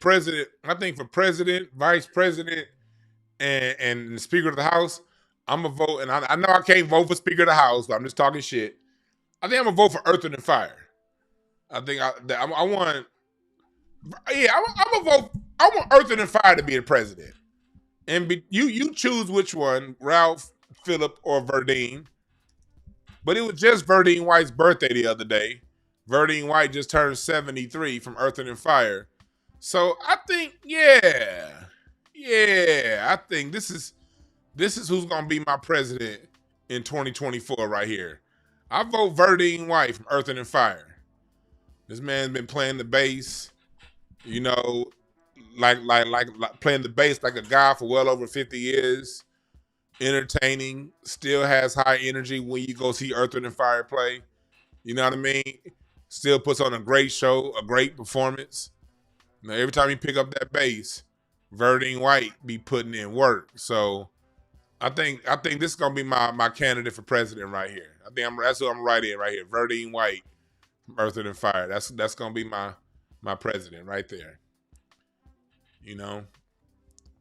president. I think for president, vice president, and the Speaker of the House. I'm gonna vote, and I know I can't vote for Speaker of the House, but I'm just talking shit. I think I'm gonna vote for Earth and Fire. I think I want. Yeah, I'm gonna vote. I want Earth and Fire to be the president, and you choose which one, Ralph, Phillip, or Verdine. But it was just Verdine White's birthday the other day. Verdine White just turned 73 from Earth and Fire, so I think I think this is who's gonna be my president in 2024 right here. I vote Verdine White from Earth and Fire. This man's been playing the bass. like playing the bass like a guy for well over 50 years, entertaining, still has high energy when you go see Earth, Wind and Fire play. You know what I mean? Still puts on a great show, a great performance. Now, every time you pick up that bass, Verdine White be putting in work. So I think this is gonna be my candidate for president right here. That's who I'm writing right here. Verdine White, Earth, Wind and Fire. That's gonna be my president right there. You know,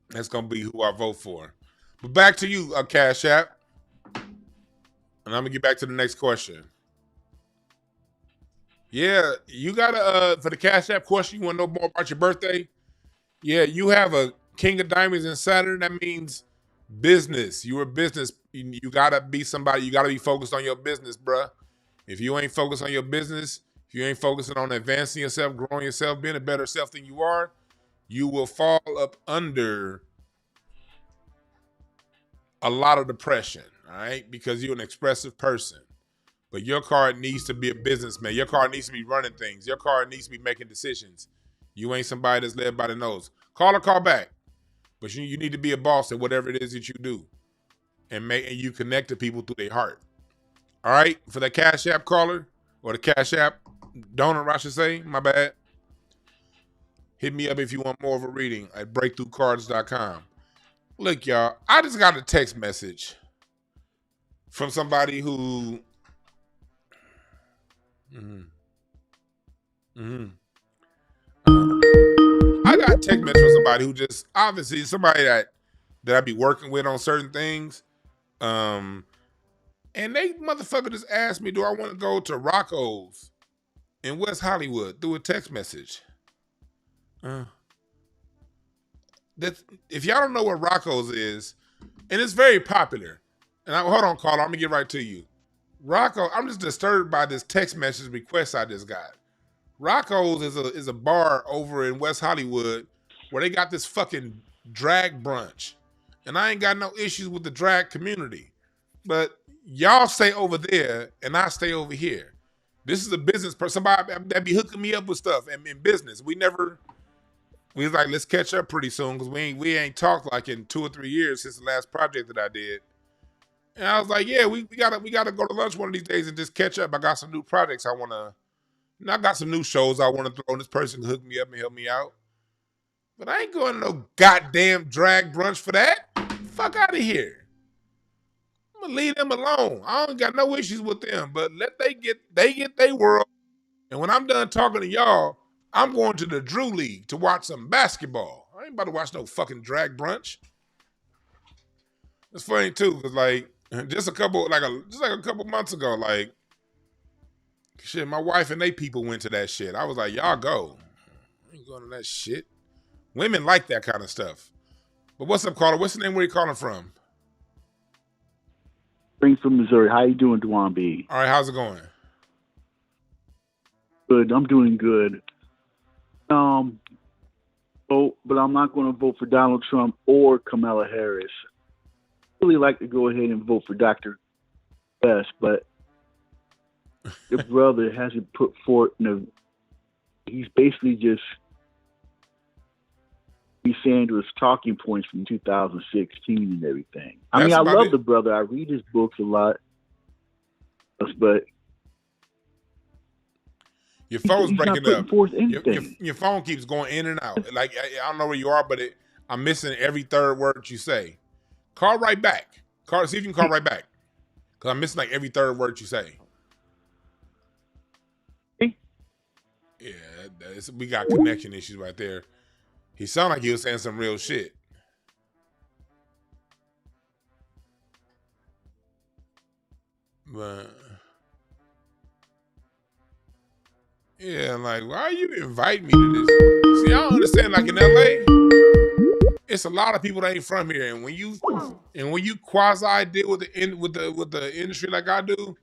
that's gonna be who I vote for. But back to you, Cash App, and I'm gonna get back to the next question. Yeah, you gotta for the Cash App question. You want to know more about your birthday? Yeah, you have a King of Diamonds in Saturn. That means business. You're a business. You gotta be somebody. You gotta be focused on your business, bruh. If you ain't focused on your business, if you ain't focusing on advancing yourself, growing yourself, being a better self than you are, you will fall up under a lot of depression, all right? Because you're an expressive person. But your card needs to be a businessman. Your card needs to be running things. Your card needs to be making decisions. You ain't somebody that's led by the nose. Call or call back. But you need to be a boss at whatever it is that you do. And you connect to people through their heart. All right? For the Cash App caller, or the Cash App donor, I should say, my bad. Hit me up if you want more of a reading at breakthroughcards.com. Look, y'all, I just got a text message from somebody who I got a text message from somebody who just obviously somebody that I be working with on certain things. And they motherfucker just asked me, do I want to go to Rocco's in West Hollywood through a text message? If y'all don't know what Rocco's is, and it's very popular. And hold on, caller, I'm gonna get right to you. Rocco, I'm just disturbed by this text message request I just got. Rocco's is a bar over in West Hollywood where they got this fucking drag brunch. And I ain't got no issues with the drag community. But y'all stay over there and I stay over here. This is a business person, somebody that be hooking me up with stuff and in business. We was like, let's catch up pretty soon because we ain't talked like in 2 or 3 years since the last project that I did. And I was like, yeah, we gotta go to lunch one of these days and just catch up. I got some new projects I got some new shows I want to throw, and this person can hook me up and help me out. But I ain't going to no goddamn drag brunch for that. Fuck out of here. I'm gonna leave them alone. I don't got no issues with them, but they get their world. And when I'm done talking to y'all, I'm going to the Drew League to watch some basketball. I ain't about to watch no fucking drag brunch. It's funny too, because like just a couple months ago, like shit, my wife and they people went to that shit. I was like, y'all go. I ain't going to that shit. Women like that kind of stuff. But what's up, caller? What's the name? Where you calling from? Spring from Missouri. How you doing, Dwan B? All right, how's it going? Good. I'm doing good. But I'm not going to vote for Donald Trump or Kamala Harris. I really like to go ahead and vote for Dr. Best, but the brother hasn't put forth he's basically just saying to his talking points from 2016 and everything. I mean, I love the brother. I read his books a lot, but your phone's breaking up. Your phone keeps going in and out. Like I don't know where you are, but I'm missing every third word you say. Call right back. See if you can call right back, because I'm missing like every third word you say. Yeah, we got connection issues right there. He sounded like he was saying some real shit. But yeah, like, why you invite me to this? See, I don't understand. Like in LA, it's a lot of people that ain't from here, and when you quasi deal with the industry like I do,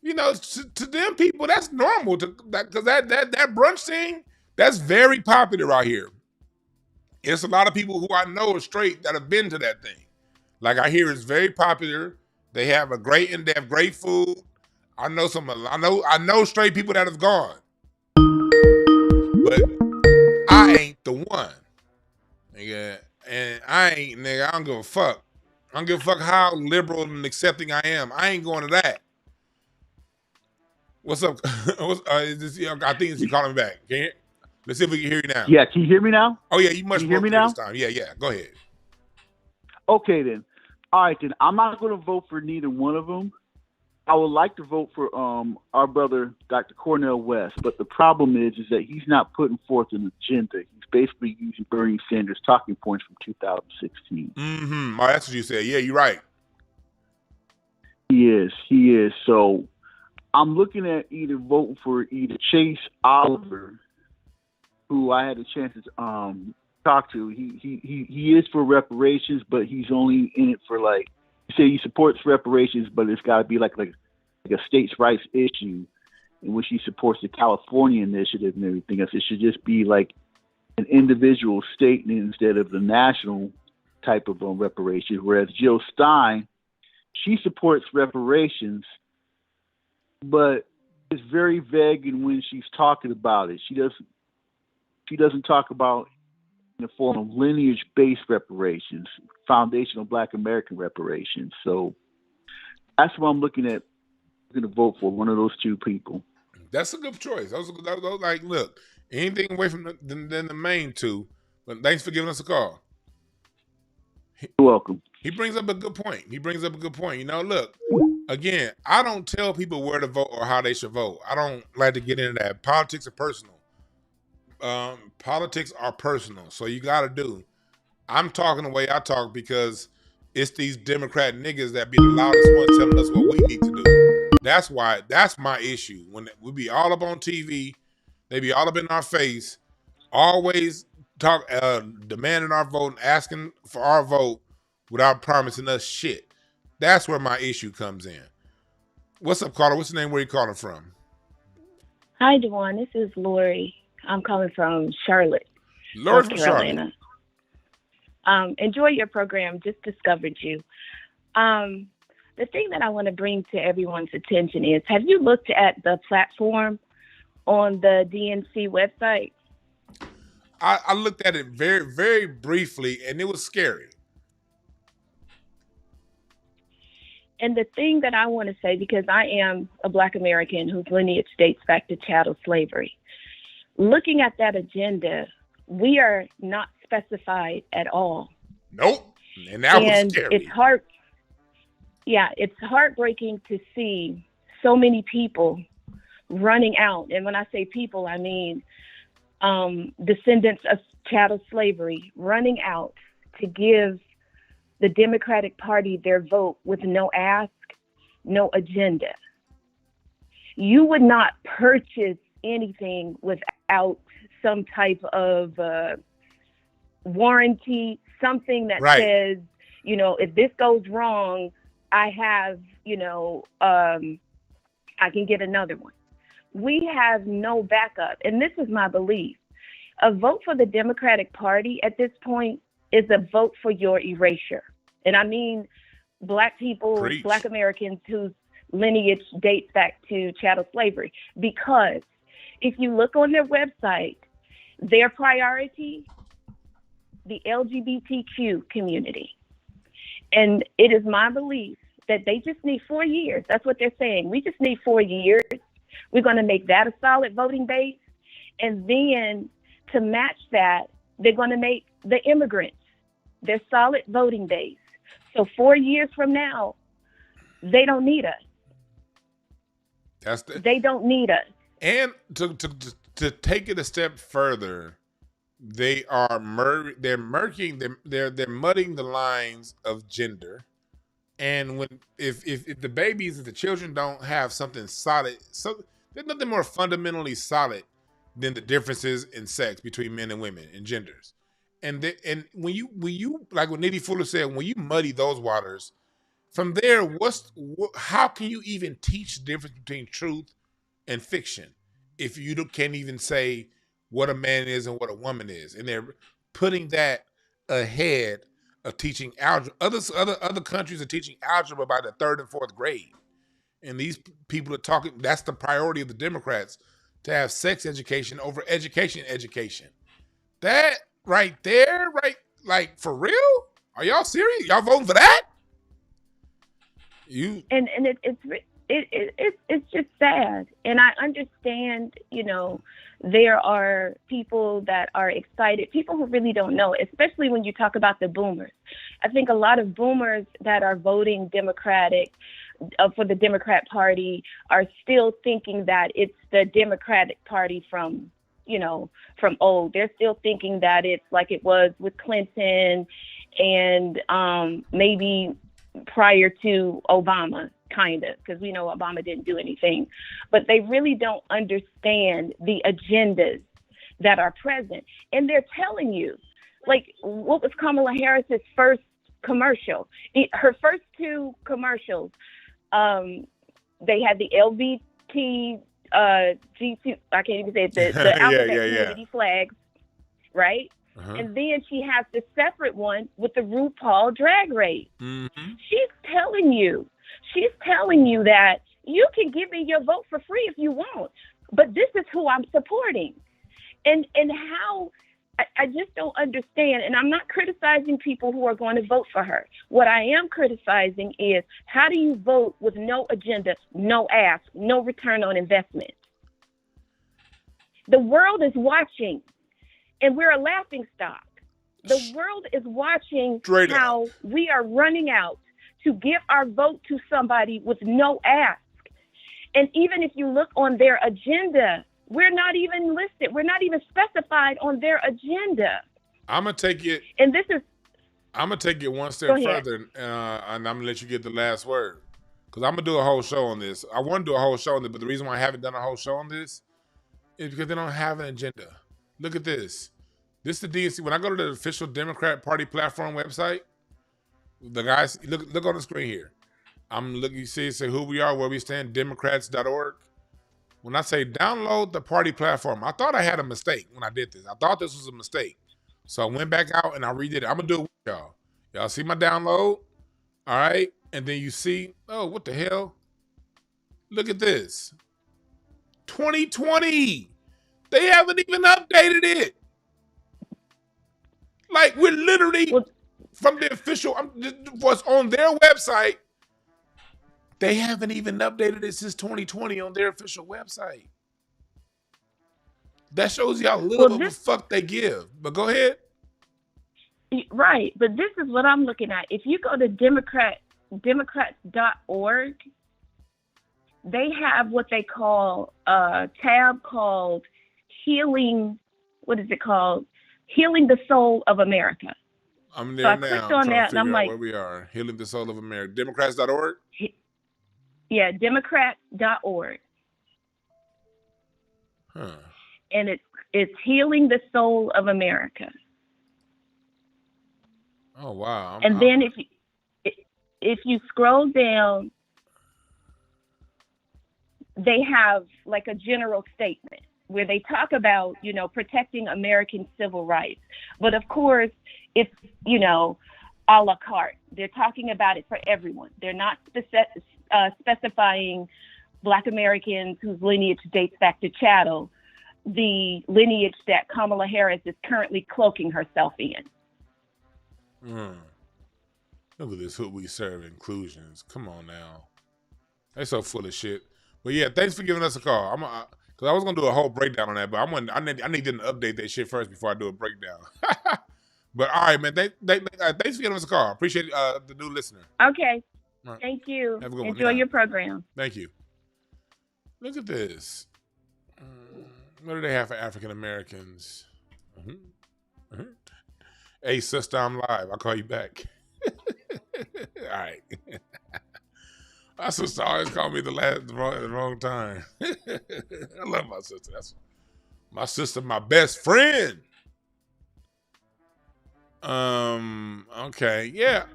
you know, to them people that's normal. Because that brunch thing, that's very popular out here. It's a lot of people who I know are straight that have been to that thing. Like I hear it's very popular. They have great food. I know straight people that have gone. But I ain't the one. nigga. And I ain't, nigga. I don't give a fuck. I don't give a fuck how liberal and accepting I am. I ain't going to that. What's up? I think it's you calling me back. Can you? Let's see if we can hear you now. Yeah, can you hear me now? Oh yeah, you much Can you more hear me clear now? this time. Yeah. Go ahead. Okay then. All right then. I'm not going to vote for neither one of them. I would like to vote for our brother Dr. Cornel West, but the problem is that he's not putting forth an agenda. He's basically using Bernie Sanders' talking points from 2016. Mm-hmm. Oh, that's what you said. Yeah, you're right. He is. So I'm looking at either voting for either Chase Oliver, who I had a chance to talk to. He is for reparations, but he's only in it for like, say he supports reparations, but it's got to be like a states' rights issue, in which he supports the California initiative and everything else. It should just be like an individual state instead of the national type of reparations. Whereas Jill Stein, she supports reparations, but it's very vague in when she's talking about it. She doesn't talk about in the form of lineage-based reparations, foundational Black American reparations. So that's what I'm looking at. I'm going to vote for one of those two people. That's a good choice. Those like, look, anything away from the main two. But thanks for giving us a call. You're welcome. He brings up a good point. You know, look, again, I don't tell people where to vote or how they should vote. I don't like to get into that. Politics are personal. Politics are personal. So you got to do. I'm talking the way I talk because it's these Democrat niggas that be the loudest ones telling us what we need to do. That's my issue. When we be all up on TV, they be all up in our face, always demanding our vote and asking for our vote without promising us shit. That's where my issue comes in. What's up, caller? What's your name? Where you calling from? Hi, Dewan. This is Lori. I'm calling from Charlotte, Lori North from Carolina. Enjoy your program. Just discovered you. The thing that I want to bring to everyone's attention is, have you looked at the platform on the DNC website? I looked at it very, very briefly, and it was scary. And the thing that I want to say, because I am a Black American whose lineage dates back to chattel slavery, looking at that agenda, we are not specified at all. Nope. And that was scary. It's heartbreaking to see so many people running out. And when I say people, I mean descendants of chattel slavery running out to give the Democratic Party their vote with no ask, no agenda. You would not purchase anything without some type of warranty, something that says, you know, if this goes wrong, I have, you know, I can get another one. We have no backup. And this is my belief. A vote for the Democratic Party at this point is a vote for your erasure. And I mean Black people, Preach. Black Americans whose lineage dates back to chattel slavery. Because if you look on their website, their priority, the LGBTQ community. And it is my belief that they just need 4 years. That's what they're saying. We just need 4 years. We're going to make that a solid voting base. And then to match that, they're going to make the immigrants their solid voting base. So 4 years from now, they don't need us. They don't need us. And to take it a step further, they're muddying the lines of gender. And if the babies, if the children don't have something solid, there's nothing more fundamentally solid than the differences in sex between men and women and genders. And when you like what Nitty Fuller said, when you muddy those waters, from there, how can you even teach the difference between truth and fiction if you can't even say what a man is and what a woman is? And they're putting that ahead of teaching algebra. Other countries are teaching algebra by the 3rd and 4th grade. And these people are talking, that's the priority of the Democrats, to have sex education over education. That right there, Like, for real? Are y'all serious? Y'all voting for that? And it's just sad. And I understand, you know, there are people that are excited, people who really don't know, especially when you talk about the boomers. I think a lot of boomers that are voting Democratic for the Democrat Party are still thinking that it's the Democratic Party from, you know, from old. They're still thinking that it's like it was with Clinton and maybe prior to Obama, kind of, because we know Obama didn't do anything. But they really don't understand the agendas that are present. And they're telling you, like, what was Kamala Harris's first commercial? Her first two commercials, they had the LBT G2, I can't even say it, the alphabet community flags, right? And then she has the separate one with the RuPaul drag race. She's telling you that you can give me your vote for free if you want, but this is who I'm supporting. And how, I just don't understand. And I'm not criticizing people who are going to vote for her. What I am criticizing is, how do you vote with no agenda, no ask, no return on investment? The world is watching, and we're a laughing stock. The world is watching how we are running out to give our vote to somebody with no ask. And even if you look on their agenda, we're not even listed. We're not even specified on their agenda. I'm gonna take it. And this is. I'm gonna take it one step further, and I'm gonna let you get the last word, because I'm gonna do a whole show on this. I want to do a whole show on this, but the reason why I haven't done a whole show on this is because they don't have an agenda. Look at this. This is the DNC. When I go to the official Democrat Party platform website, the guys look on the screen here. I'm looking. You see, say who we are, where we stand, Democrats.org. When I say download the party platform, I thought I had a mistake when I did this. I thought this was a mistake. So I went back out and I redid it. I'm going to do it with y'all. Y'all see my download? All right. And then you see, oh, what the hell? Look at this. 2020. They haven't even updated it. Like, we're literally from the official, what's on their website. They haven't even updated it since 2020 on their official website. That shows you how little of a fuck they give. But go ahead. Right. But this is what I'm looking at. If you go to Democrats.org, they have what they call a tab called Healing. What is it called? Healing the Soul of America. I'm there now. I clicked on that and I'm like, where we are. Healing the Soul of America. Democrats.org? Yeah, Democrats.org. Huh. And it's Healing the Soul of America. Oh wow! And then if you scroll down, they have like a general statement where they talk about, you know, protecting American civil rights. But of course, it's, you know, a la carte. They're talking about it for everyone. They're not specifying Black Americans whose lineage dates back to chattel, the lineage that Kamala Harris is currently cloaking herself in. Look at this, who we serve inclusions. Come on now. They're so full of shit. But yeah, thanks for giving us a call. Because I was going to do a whole breakdown on that, but I need them to update that shit first before I do a breakdown. But all right, man. Thanks for giving us a call. Appreciate the new listener. Okay. Right. Thank you. Have a good one. Enjoy your program. Thank you. Look at this. What do they have for African Americans? Hey, sister, I'm live. I'll call you back. All right. My sister always called me the wrong time. I love my sister. That's my sister, my best friend. Okay, yeah.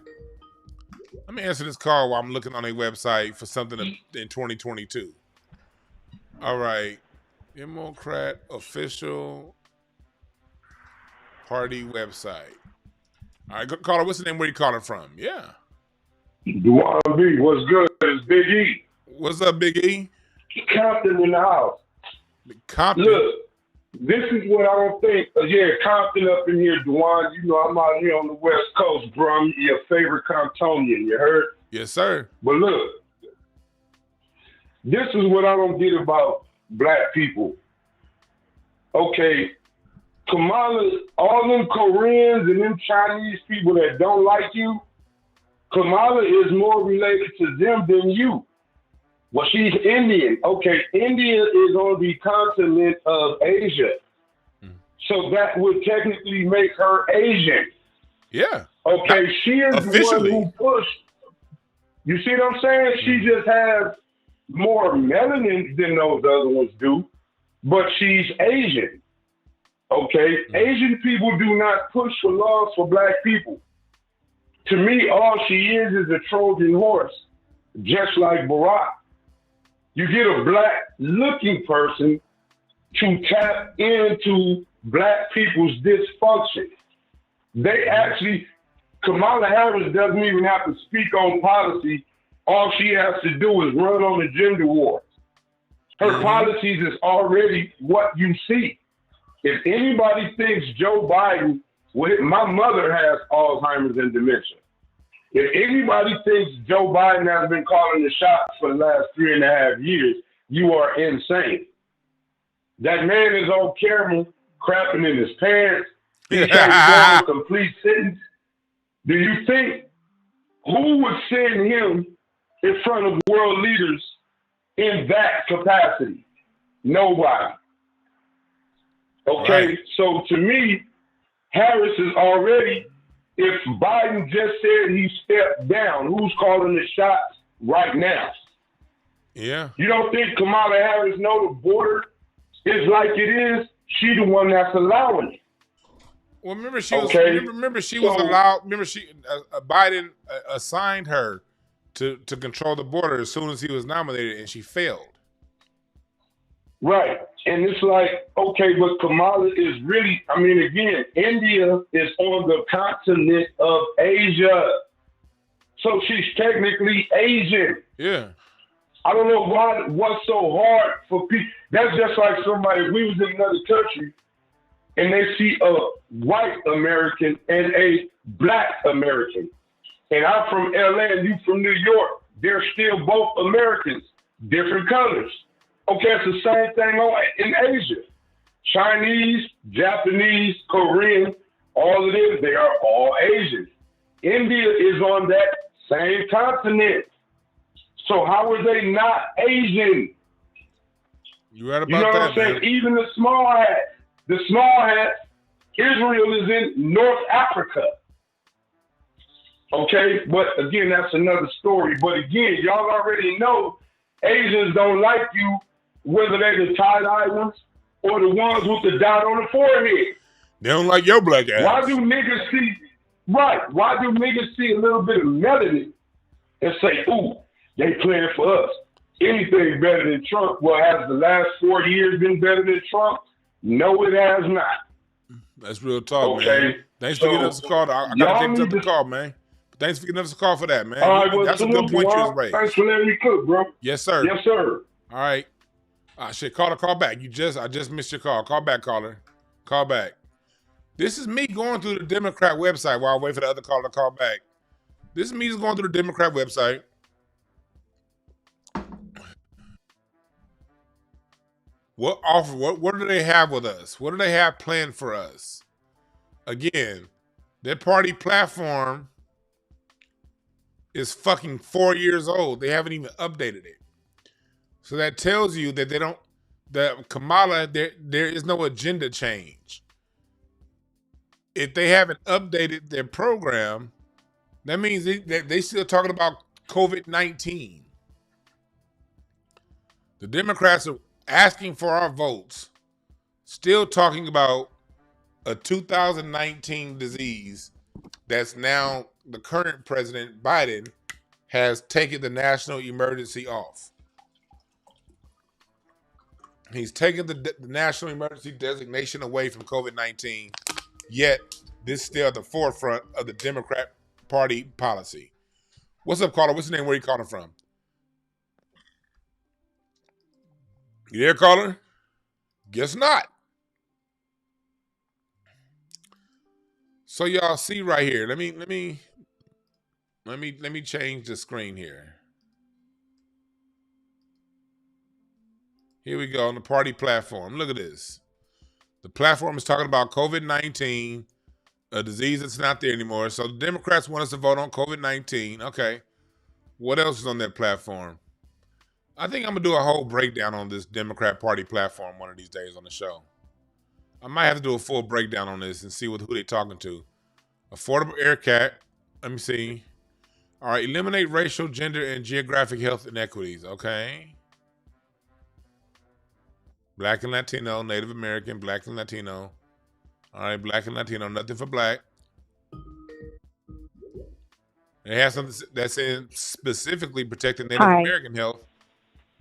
Let me answer this call while I'm looking on their website for something in 2022. All right. Democrat official party website. All right, caller, what's the name? Where you calling from? Yeah. Duane B, what's good? It's Big E. What's up, Big E? Compton in the house. Compton? This is what I don't think. Yeah, Compton up in here, Dewan. You know, I'm out here on the West Coast, bro. I'm your favorite Comptonian. You heard? Yes, sir. But look, this is what I don't get about black people. Okay, Kamala, all them Koreans and them Chinese people that don't like you, Kamala is more related to them than you. Well, she's Indian. Okay, India is on the continent of Asia. So that would technically make her Asian. Yeah. Okay, she is officially the one who pushed. You see what I'm saying? She just has more melanin than those other ones do, but she's Asian. Okay? Asian people do not push for laws for black people. To me, all she is a Trojan horse, just like Barack. You get a black-looking person to tap into black people's dysfunction. They actually, Kamala Harris doesn't even have to speak on policy. All she has to do is run on the gender wars. Her policies is already what you see. If anybody thinks Joe Biden, my mother has Alzheimer's and dementia. If anybody thinks Joe Biden has been calling the shots for the last 3.5 years, you are insane. That man is on camera crapping in his pants. He can't form a complete sentence. Do you think who would send him in front of world leaders in that capacity? Nobody. Okay, right. So to me, Harris is already, if Biden just said he stepped down, who's calling the shots right now? Yeah. You don't think Kamala Harris know the border is like it is? She the one that's allowing it. Well, remember she was. Remember she was allowed. Remember Biden assigned her to control the border as soon as he was nominated, and she failed. Right, and it's like, okay, but Kamala is really. I mean, again, India is on the continent of Asia, so she's technically Asian. Yeah. I don't know what's so hard for people. That's just like somebody, if we was in another country and they see a white American and a black American, and I'm from LA and you from New York, they're still both Americans, different colors. Okay, it's the same thing in Asia. Chinese, Japanese, Korean, all it is, they are all Asians. India is on that same continent. So how are they not Asian? You right about that, you know what I'm saying? Man. Even the small hat, Israel is in North Africa. Okay, but again, that's another story. But again, y'all already know Asians don't like you, whether they're the tie-dye ones or the ones with the dot on the forehead. They don't like your black ass. Why do niggas see a little bit of melanin and say, ooh, they playing for us? Anything better than Trump? Well, has the last 4 years been better than Trump? No, it has not. That's real talk, man. Thanks for giving us a call. I got to take up the call, man. Thanks for giving us a call for that, man. All right, well, that's a good point you just raised. Thanks for letting me cook, bro. Yes, sir. Yes, sir. All right. Shit, call back. I just missed your call. Call back, caller. Call back. This is me going through the Democrat website while I wait for the other caller to call back. This is me just going through the Democrat website. What offer? What do they have with us? What do they have planned for us? Again, their party platform is fucking 4 years old. They haven't even updated it. So that tells you that that Kamala, there is no agenda change. If they haven't updated their program, that means they still talking about COVID-19. The Democrats are asking for our votes, still talking about a 2019 disease that's now the current president, Biden, has taken the national emergency off. He's taken the national emergency designation away from COVID-19, yet this is still at the forefront of the Democrat Party policy. What's up, caller? What's your name? Where are you calling from? You there, caller? Guess not. So y'all see right here. Let me change the screen here. Here we go on the party platform. Look at this. The platform is talking about COVID-19, a disease that's not there anymore. So the Democrats want us to vote on COVID-19. Okay. What else is on that platform? I think I'm going to do a whole breakdown on this Democrat Party platform one of these days on the show. I might have to do a full breakdown on this and see who they're talking to. Affordable air cat. Let me see. All right. Eliminate racial, gender, and geographic health inequities. Okay. Black and Latino, Native American, Black and Latino. All right, Black and Latino, nothing for Black. It has something that's saying specifically protecting Native American health,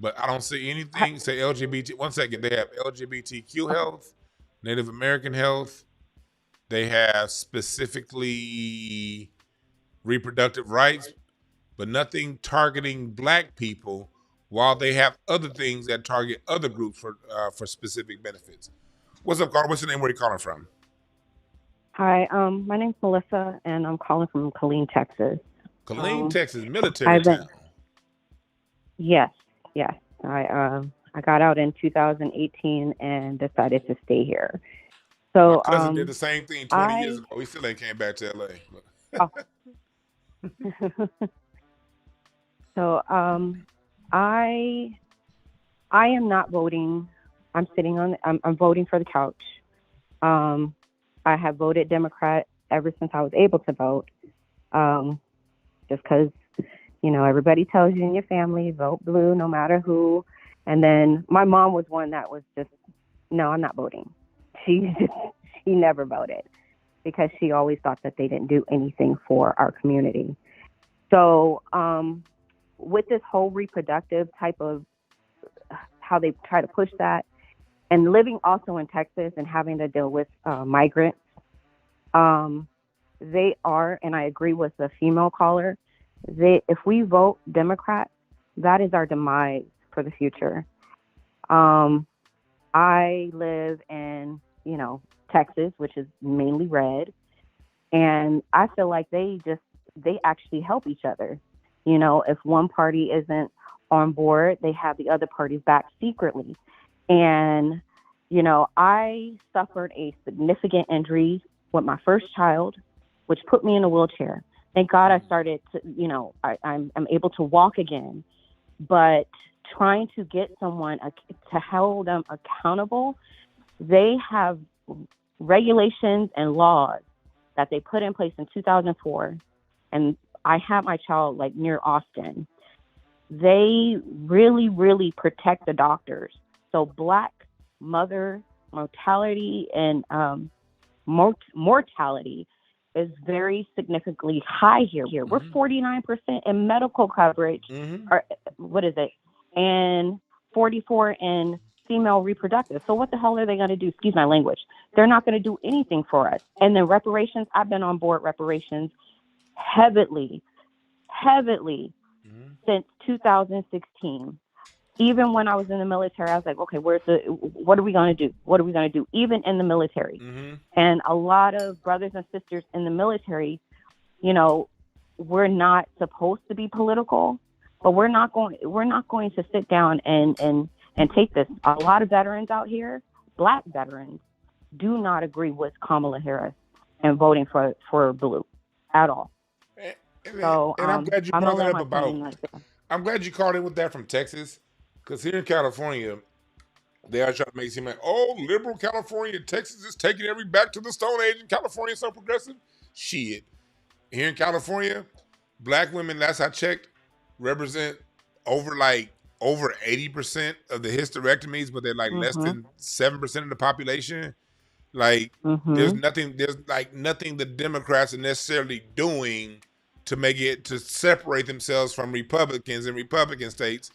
but I don't see anything say LGBT. One second, they have LGBTQ health, Native American health. They have specifically reproductive rights, but nothing targeting Black people, while they have other things that target other groups for specific benefits. What's up, Carter? What's your name? Where are you calling from? Hi, my name's Melissa, and I'm calling from Killeen, Texas. Killeen, Texas, military town. Yes. I got out in 2018 and decided to stay here. So my cousin did the same thing 20 years ago. He still ain't came back to LA. So I am not voting. I'm voting for the couch. I have voted Democrat ever since I was able to vote. Just because, everybody tells you in your family, vote blue no matter who. And then my mom was one that was just, no, I'm not voting. She never voted because she always thought that they didn't do anything for our community. So with this whole reproductive type of how they try to push that, and living also in Texas and having to deal with migrants, they are, and I agree with the female caller, if we vote Democrat, that is our demise for the future. I live in, Texas, which is mainly red, and I feel like they actually help each other. If one party isn't on board, they have the other party's back secretly. And, I suffered a significant injury with my first child, which put me in a wheelchair. Thank God I started to, I'm able to walk again. But trying to get someone to hold them accountable, they have regulations and laws that they put in place in 2004. And I had my child near Austin. They really, really protect the doctors. So Black mother mortality and mortality is very significantly high here. Mm-hmm. We're 49% in medical coverage, or what is it? And 44% in female reproductive. So what the hell are they going to do? Excuse my language. They're not going to do anything for us. And then reparations, I've been on board reparations heavily since 2016. Even when I was in the military, I was like, okay, what are we going to do? What are we going to do? Even in the military. And a lot of brothers and sisters in the military, we're not supposed to be political, but we're not going to sit down and take this. A lot of veterans out here, Black veterans, do not agree with Kamala Harris and voting for blue at all. So I'm glad you brought that up about. I'm glad you called in with that from Texas, because here in California, they are trying to make it seem like, oh, liberal California, Texas is taking every back to the Stone Age, and California is so progressive. Shit, here in California, Black women, last I checked, represent over 80% of the hysterectomies, but they're less than 7% of the population. There's nothing the Democrats are necessarily doing to separate themselves from Republicans in Republican states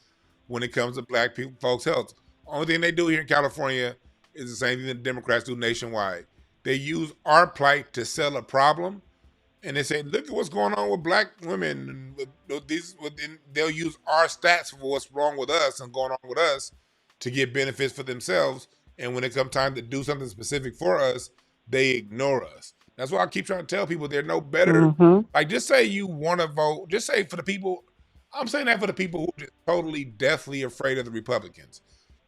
when it comes to Black people, folks' health. Only thing they do here in California is the same thing that Democrats do nationwide. They use our plight to sell a problem, and they say, look at what's going on with Black women. And they'll use our stats for what's wrong with us and going on with us to get benefits for themselves. And when it comes time to do something specific for us, they ignore us. That's why I keep trying to tell people they're no better. Like, just say you want to vote. Just say for the people. I'm saying that for the people who are just totally deathly afraid of the Republicans.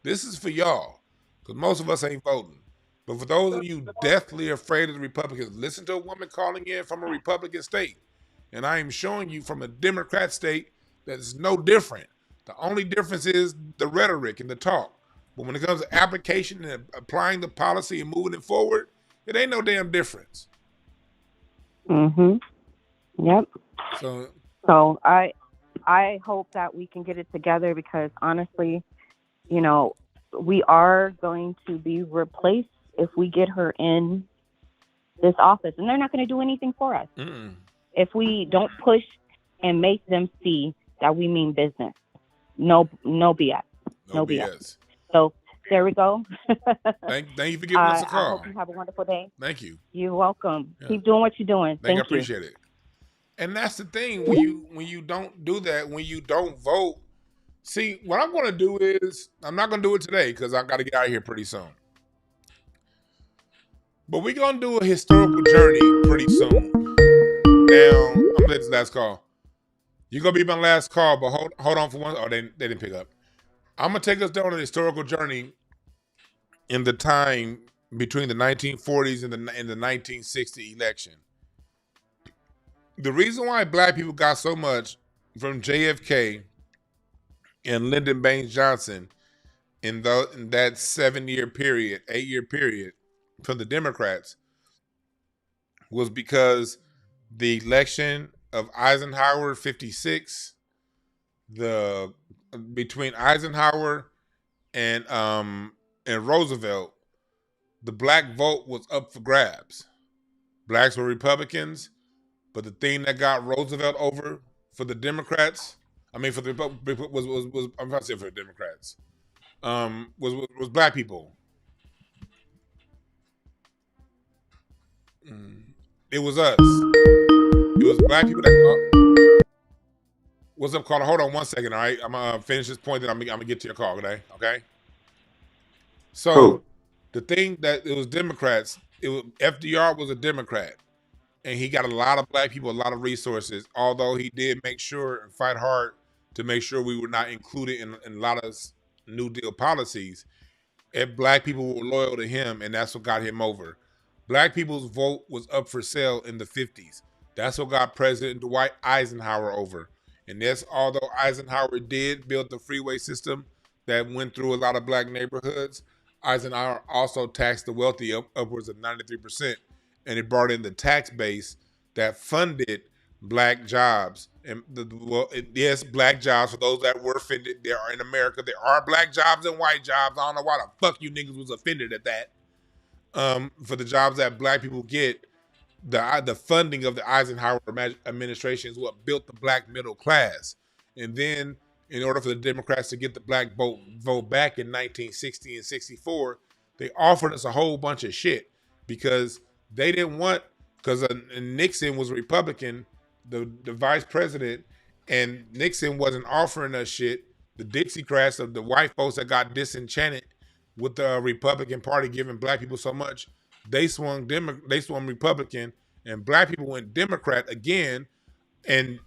This is for y'all, because most of us ain't voting. But for those of you deathly afraid of the Republicans, listen to a woman calling in from a Republican state. And I am showing you from a Democrat state that it's no different. The only difference is the rhetoric and the talk. But when it comes to application and applying the policy and moving it forward, it ain't no damn difference. Yep. So I hope that we can get it together, because honestly, you know, we are going to be replaced if we get her in this office, and they're not going to do anything for us if we don't push and make them see that we mean business. No BS. No BS. So there we go. Thank you for giving us a call. I hope you have a wonderful day. Thank you. You're welcome. Yeah. Keep doing what you're doing. Thank you. I appreciate it. And that's the thing, when you don't do that, when you don't vote. See, what I'm going to do is, I'm not going to do it today because I got to get out of here pretty soon. But we're going to do a historical journey pretty soon. Now, I'm going to take this last call. You're going to be my last call, but hold on for one. Oh, they didn't pick up. I'm going to take us down a historical journey in the time between the 1940s and the 1960 election. The reason why black people got so much from JFK and Lyndon Baines Johnson in that 8-year period from the Democrats was because the election of Eisenhower 56, between Eisenhower and Roosevelt, the black vote was up for grabs. Blacks were Republicans, but the thing that got Roosevelt over for the Democrats, I'm about to say for the Democrats, was black people. It was us. It was black people that. What's up, caller? Hold on 1 second, all right? I'm gonna finish this point, then I'm gonna get to your call today, okay? So the thing that it was Democrats, FDR was a Democrat, and he got a lot of black people, a lot of resources. Although he did make sure and fight hard to make sure we were not included in a lot of New Deal policies, and black people were loyal to him, and that's what got him over. Black people's vote was up for sale in the 50s. That's what got President Dwight Eisenhower over. And that's, although Eisenhower did build the freeway system that went through a lot of black neighborhoods, Eisenhower also taxed the wealthy upwards of 93%. And it brought in the tax base that funded black jobs. And yes, black jobs, for those that were offended, there are in America, there are black jobs and white jobs. I don't know why the fuck you niggas was offended at that. For the jobs that black people get, the funding of the Eisenhower administration is what built the black middle class. And then in order for the Democrats to get the black vote back in 1960 and 64, they offered us a whole bunch of shit because they didn't want, because Nixon was a Republican, the vice president, and Nixon wasn't offering us shit. The Dixiecrats of the white folks that got disenchanted with the Republican Party giving black people so much, they swung Republican, and black people went Democrat again. And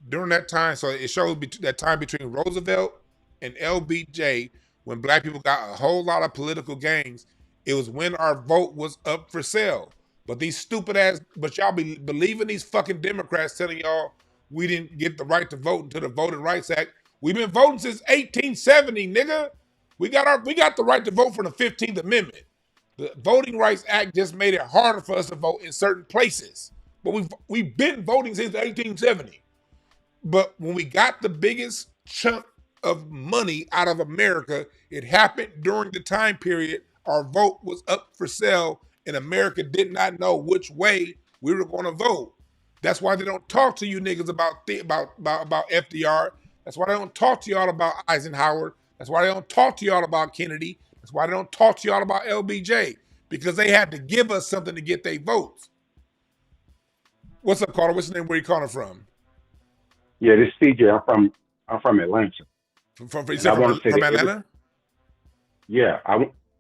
during that time, so it shows that time between Roosevelt and LBJ, when black people got a whole lot of political gains, it was when our vote was up for sale. But these stupid ass, y'all be believing these fucking Democrats telling y'all we didn't get the right to vote until the Voting Rights Act. We've been voting since 1870, nigga. We got the right to vote for the 15th Amendment. The Voting Rights Act just made it harder for us to vote in certain places. But we've been voting since 1870. But when we got the biggest chunk of money out of America, it happened during the time period our vote was up for sale, and America did not know which way we were going to vote. That's why they don't talk to you niggas about FDR. That's why they don't talk to y'all about Eisenhower. That's why they don't talk to y'all about Kennedy. That's why they don't talk to y'all about LBJ, because they had to give us something to get their votes. What's up, caller? What's your name? Where you calling from? Yeah, this is CJ. I'm from Atlanta. From Atlanta? Yeah,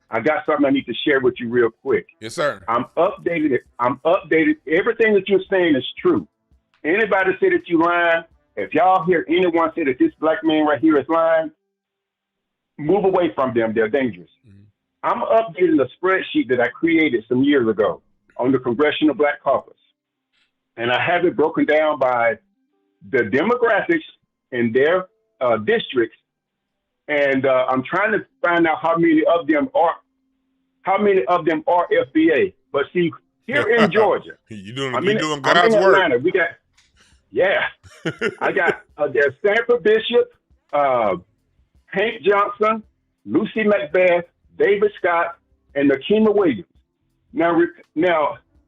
I got something I need to share with you real quick. Yes, sir. I'm updated. I'm updated. Everything that you're saying is true. Anybody say that you lying, if y'all hear anyone say that this black man right here is lying, move away from them. They're dangerous. Mm-hmm. I'm updating a spreadsheet that I created some years ago on the Congressional Black Caucus. And I have it broken down by the demographics in their districts. And I'm trying to find out how many of them are FBA. But see, here in Georgia, you're doing I'm God's in work. Atlanta. We got, I got there's Sanford Bishop, Hank Johnson, Lucy Macbeth, David Scott, and Nakima Williams. Now,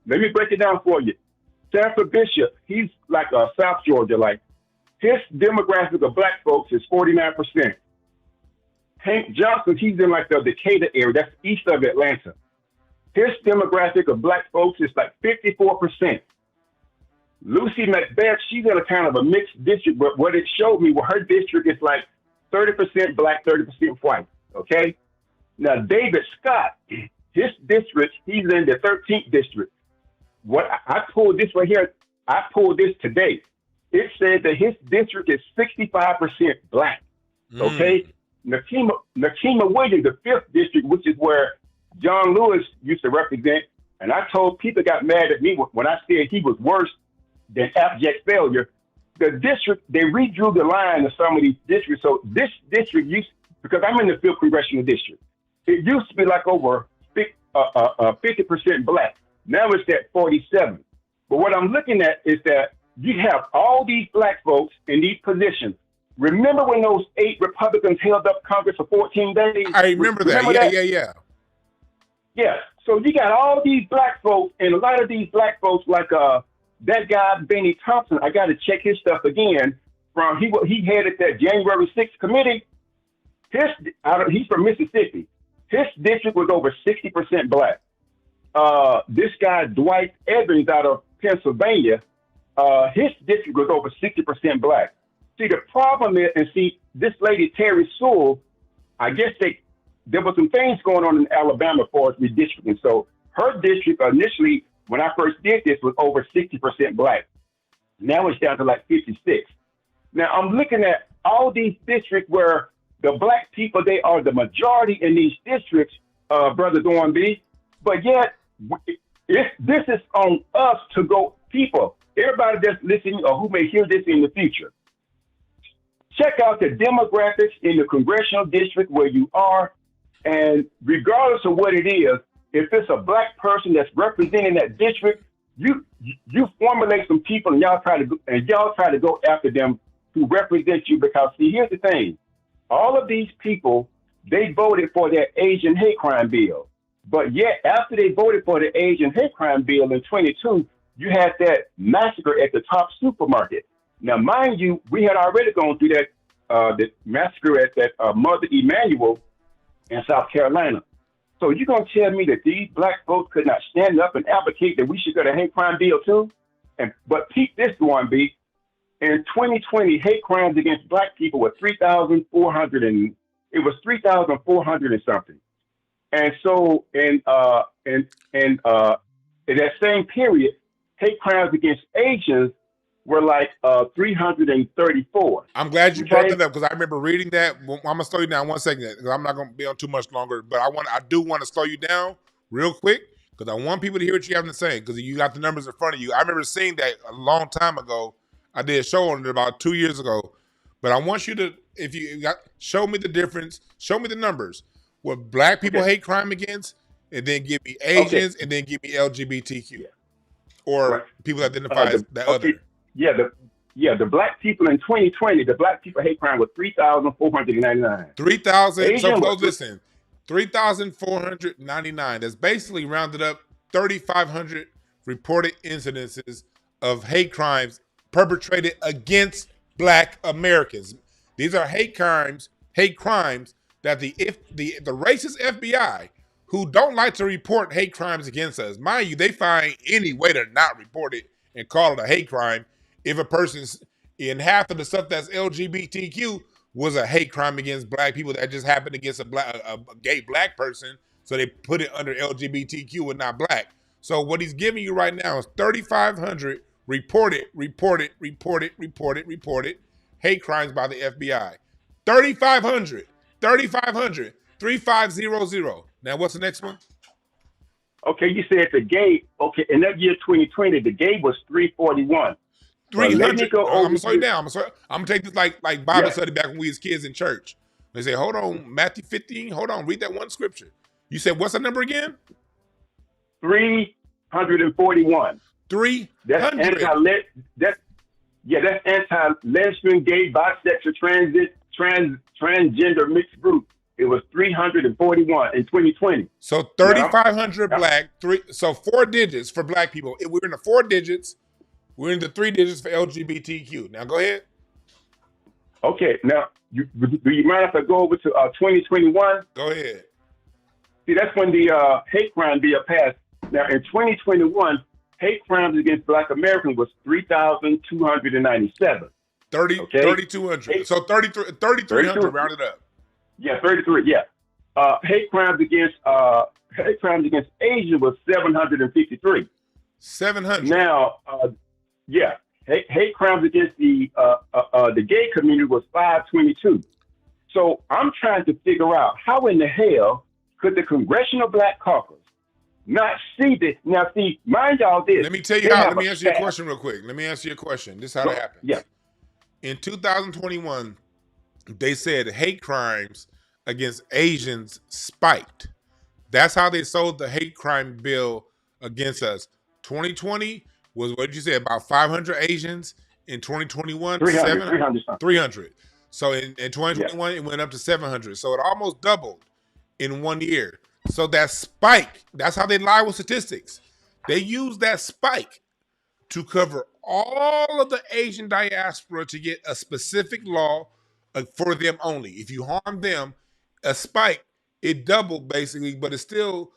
let me break it down for you. Sanford Bishop, he's like South Georgia, like his demographic of black folks is 49%. Hank Johnson, he's in like the Decatur area, that's east of Atlanta. His demographic of black folks is like 54%. Lucy Macbeth, she's in a kind of a mixed district, but what it showed me, her district is like 30% black, 30% white, okay? Now, David Scott, his district, he's in the 13th district. What I pulled this right here, I pulled this today. It said that his district is 65% black, okay? Nakima Williams, the 5th district, which is where John Lewis used to represent, and I told people got mad at me when I said he was worse than abject failure. The district, they redrew the line of some of these districts. So this district because I'm in the 5th Congressional District, it used to be like over 50% black. Now it's at 47. But what I'm looking at is that you have all these black folks in these positions. Remember when those 8 Republicans held up Congress for 14 days? I remember that. Yeah. So you got all these black folks, and a lot of these black folks, like that guy Benny Thompson. I got to check his stuff again. He headed that January 6th committee. He's from Mississippi. His district was over 60% black. This guy Dwight Evans out of Pennsylvania, his district was over 60% black. See, the problem is, this lady Terry Sewell, I guess there were some things going on in Alabama for us redistricting. So her district initially, when I first did this, was over 60% black. Now it's down to like 56. Now I'm looking at all these districts where the black people, they are the majority in these districts, Brother Dawn B. But yet, this is on us to go, people, everybody that's listening or who may hear this in the future. Check out the demographics in the congressional district where you are, and regardless of what it is, if it's a black person that's representing that district, you formulate some people and y'all try to go after them to represent you. Because see, here's the thing: all of these people, they voted for that Asian hate crime bill, but yet after they voted for the Asian hate crime bill in 22, you had that massacre at the Top supermarket. Now, mind you, we had already gone through that the massacre at that Mother Emanuel in South Carolina. So you're going to tell me that these black folks could not stand up and advocate that we should get a hate crime bill too? But keep this one, B. In 2020, hate crimes against black people were 3,400 and it was 3,400 and something. And so in that same period, hate crimes against Asians were like 334. I'm glad you brought that up because I remember reading that. I'm gonna slow you down 1 second because I'm not gonna be on too much longer. But I do want to slow you down real quick because I want people to hear what you have to say because you got the numbers in front of you. I remember seeing that a long time ago. I did a show on it about 2 years ago. But I want you to, show me the difference, show me the numbers. What black people hate crime against, and then give me Asians, and then give me LGBTQ or people that identify as that other. The black people in 2020, the black people hate crime was 3,499. 3,000. So close, listen, 3,499. That's basically rounded up 3,500 reported incidences of hate crimes perpetrated against black Americans. These are hate crimes that the racist FBI, who don't like to report hate crimes against us, mind you, they find any way to not report it and call it a hate crime if a person's in half of the stuff that's LGBTQ was a hate crime against black people that just happened against a gay black person. so they put it under LGBTQ and not black. So what he's giving you right now is 3,500 reported hate crimes by the FBI. 3,500, 3,500. Now what's the next one? Okay, you said the gay. Okay, in that year 2020, the gay was 341. 300. I'm gonna slow you down. I'm gonna take this like Bible study back when we was kids in church. They say, hold on, Matthew 15. Hold on, read that one scripture. You said what's the number again? 341. 300. That's anti-lesbian, gay, bisexual, transgender mixed group. It was 341 in 2020. So 3,500 black, so 4 digits for black people. We're in the 4 digits. We're in the 3 digits for LGBTQ. Now go ahead. Okay, now do you mind if I go over to 2021? Go ahead. See, that's when the hate crime bill passed. Now in 2021, hate crimes against Black Americans was 3,297. 3,200. So 3,300 rounded up. Yeah, 33. Yeah. Hate crimes against Asian was 753. 700. Now, hate crimes against the gay community was 522. So I'm trying to figure out how in the hell could the Congressional Black Caucus not see this? Now, see, mind y'all this. Let me tell you how. Let me answer your question real quick. Let me answer your question. This is how that happens. Yeah. In 2021, they said hate crimes against Asians spiked. That's how they sold the hate crime bill against us. 2020 was, what did you say, about 500 Asians? In 2021, 300. So in 2021, it went up to 700. So it almost doubled in 1 year. So that spike, that's how they lie with statistics. They use that spike to cover all of the Asian diaspora to get a specific law for them only. If you harm them, a spike, it doubled basically, but it's still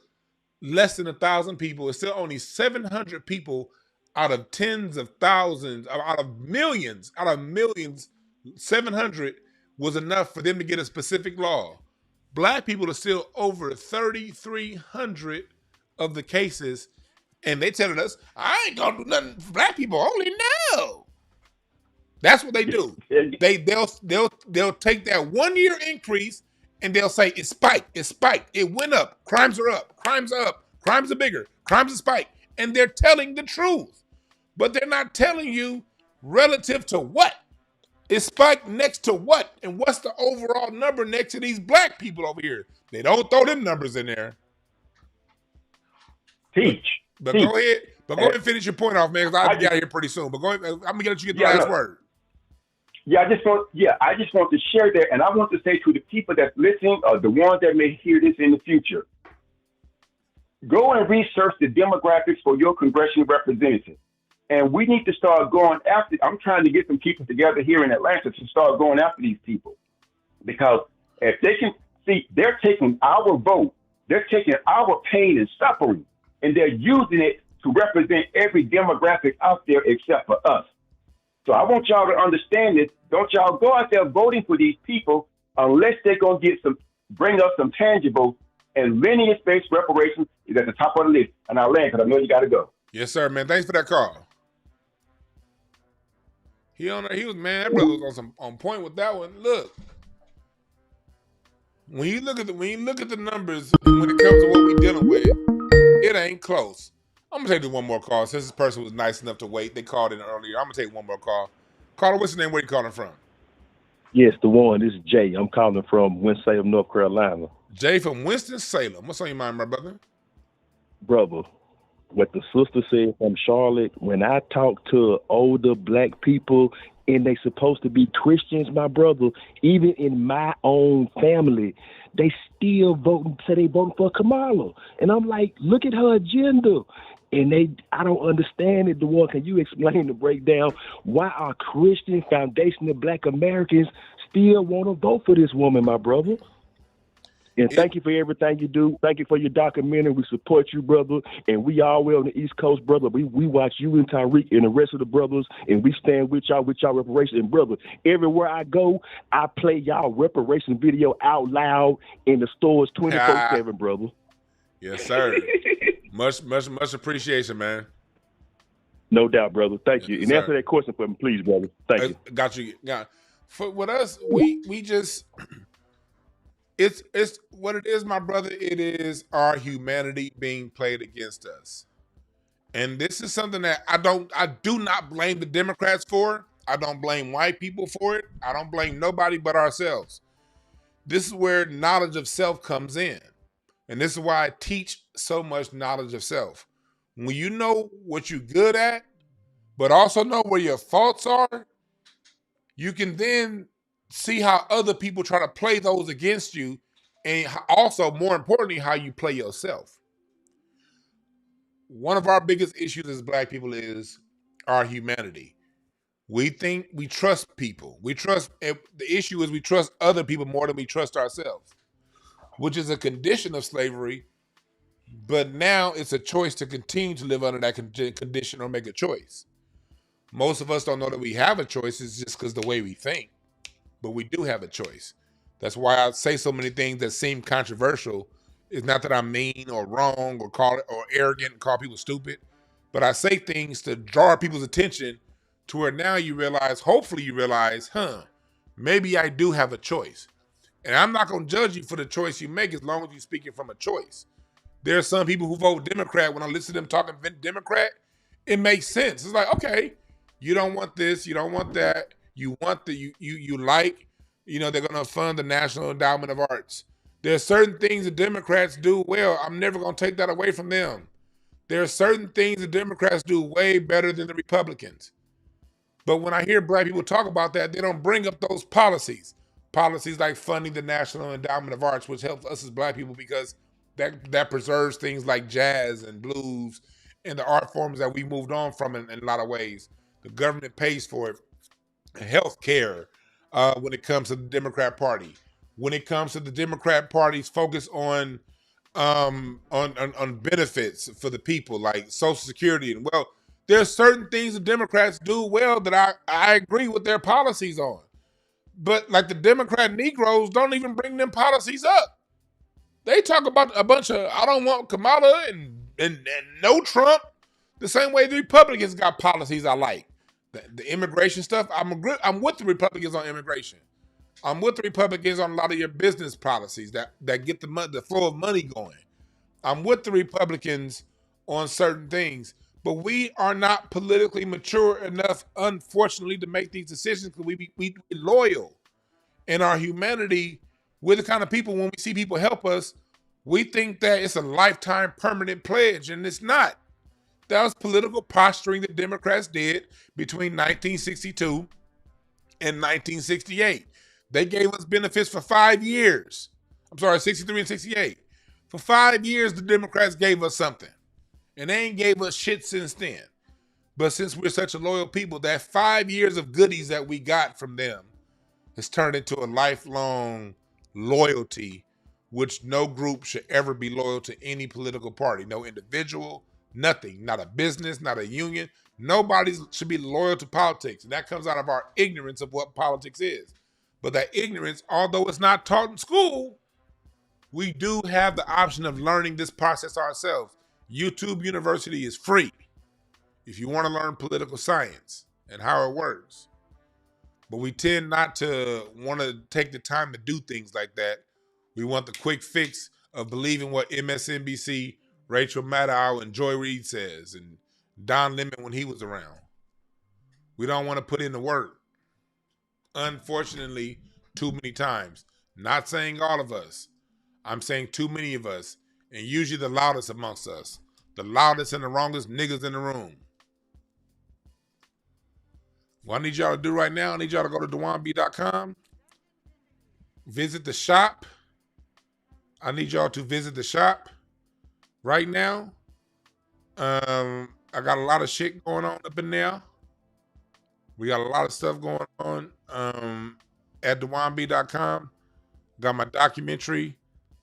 less than 1,000 people. It's still only 700 people out of tens of thousands, out of millions, 700 was enough for them to get a specific law. Black people are still over 3,300 of the cases, and they telling us, I ain't gonna do nothing for black people only. No. That's what they do. They'll take that 1 year increase and they'll say it's spiked, it went up, crimes are up, crimes are bigger, crimes are spiked, and they're telling the truth. But they're not telling you relative to what. It's spiked next to what? And what's the overall number next to these black people over here? They don't throw them numbers in there. Teach. But go ahead. But go ahead and finish your point off, man, because I'll be out of here pretty soon. But go ahead. I'm gonna let you get the last word. I just want to share that, and I want to say to the people that's listening, or the ones that may hear this in the future, go and research the demographics for your congressional representative. And we need to start going after. I'm trying to get some people together here in Atlanta to start going after these people, because if they can see, they're taking our vote, they're taking our pain and suffering, and they're using it to represent every demographic out there except for us. So I want y'all to understand this. Don't y'all go out there voting for these people unless they're gonna bring us some tangible and lineage-based reparations is at the top of the list. And I'll land because I know you got to go. Yes, sir, man. Thanks for that call. He was, man, that brother was on point with that one. Look, when you look at the numbers when it comes to what we're dealing with, it ain't close. I'm gonna take this one more call since this person was nice enough to wait. They called in earlier. I'm gonna take one more call. Caller, what's your name? Where you calling from? Yes, the one. This is Jay. I'm calling from Winston-Salem, North Carolina. Jay from Winston-Salem. What's on your mind, my brother? Brother, what the sister said from Charlotte, when I talk to older black people and they supposed to be Christians, my brother, even in my own family, they still say they voting for Kamala. And I'm like, look at her agenda. And I don't understand it. DeWan, can you explain the breakdown? Why are Christian foundational black Americans still want to vote for this woman, my brother? And thank you for everything you do. Thank you for your documentary. We support you, brother. And we all on the East Coast, brother. We watch you and Tyreek and the rest of the brothers, and we stand with y'all reparations. And, brother, everywhere I go, I play y'all reparation video out loud in the stores 24/7, brother. Yes, sir. Much appreciation, man. No doubt, brother. Thank you. Yes, And sir. answer that question for me, please, brother. Thank you. Got you. For with us, we just it's what it is, my brother. It is our humanity being played against us. And this is something that I do not blame the Democrats for. I don't blame white people for it. I don't blame nobody but ourselves. This is where knowledge of self comes in. And this is why I teach so much knowledge of self. When you know what you're good at, but also know where your faults are, you can then see how other people try to play those against you, and also, more importantly, how you play yourself. One of our biggest issues as Black people is our humanity. We think we trust people. The issue is we trust other people more than we trust ourselves, which is a condition of slavery, but now it's a choice to continue to live under that condition or make a choice. Most of us don't know that we have a choice. It's just because the way we think, but we do have a choice. That's why I say so many things that seem controversial. It's not that I'm mean or wrong or arrogant and call people stupid, but I say things to draw people's attention to where now you realize, hopefully you realize, maybe I do have a choice. And I'm not going to judge you for the choice you make as long as you're speaking from a choice. There are some people who vote Democrat. When I listen to them talking Democrat, it makes sense. It's like, okay, you don't want this, you don't want that, you want you like, they're going to fund the National Endowment of Arts. There are certain things the Democrats do well. I'm never going to take that away from them. There are certain things the Democrats do way better than the Republicans. But when I hear Black people talk about that, they don't bring up those policies. Policies like funding the National Endowment of Arts, which helps us as Black people because that preserves things like jazz and blues and the art forms that we moved on from in a lot of ways. The government pays for it. Health care, when it comes to the Democrat Party. When it comes to the Democrat Party's focus on benefits for the people, like Social Security. And well, there's certain things the Democrats do well that I agree with their policies on. But like the Democrat Negroes don't even bring them policies up. They talk about a bunch of, I don't want Kamala and no Trump, the same way the Republicans got policies I like. The immigration stuff, I'm with the Republicans on immigration. I'm with the Republicans on a lot of your business policies that get the flow of money going. I'm with the Republicans on certain things, but we are not politically mature enough, unfortunately, to make these decisions because we loyal. In our humanity, we're the kind of people, when we see people help us, we think that it's a lifetime permanent pledge, and it's not. That was political posturing the Democrats did between 1962 and 1968. They gave us benefits for 5 years. I'm sorry, 63 and 68. For 5 years, the Democrats gave us something. And they ain't gave us shit since then. But since we're such a loyal people, that 5 years of goodies that we got from them has turned into a lifelong loyalty, which no group should ever be loyal to any political party. No individual, nothing. Not a business, not a union. Nobody should be loyal to politics. And that comes out of our ignorance of what politics is. But that ignorance, although it's not taught in school, we do have the option of learning this process ourselves. YouTube University is free if you want to learn political science and how it works. But we tend not to want to take the time to do things like that. We want the quick fix of believing what MSNBC, Rachel Maddow, and Joy Reid says, and Don Lemon when he was around. We don't want to put in the work. Unfortunately, too many times. Not saying all of us. I'm saying too many of us, and usually the loudest amongst us. The loudest and the wrongest niggas in the room. What I need y'all to do right now, I need y'all to go to DewanB.com. Visit the shop. I need y'all to visit the shop right now. I got a lot of shit going on up in there. We got a lot of stuff going on at DewanB.com. Got my documentary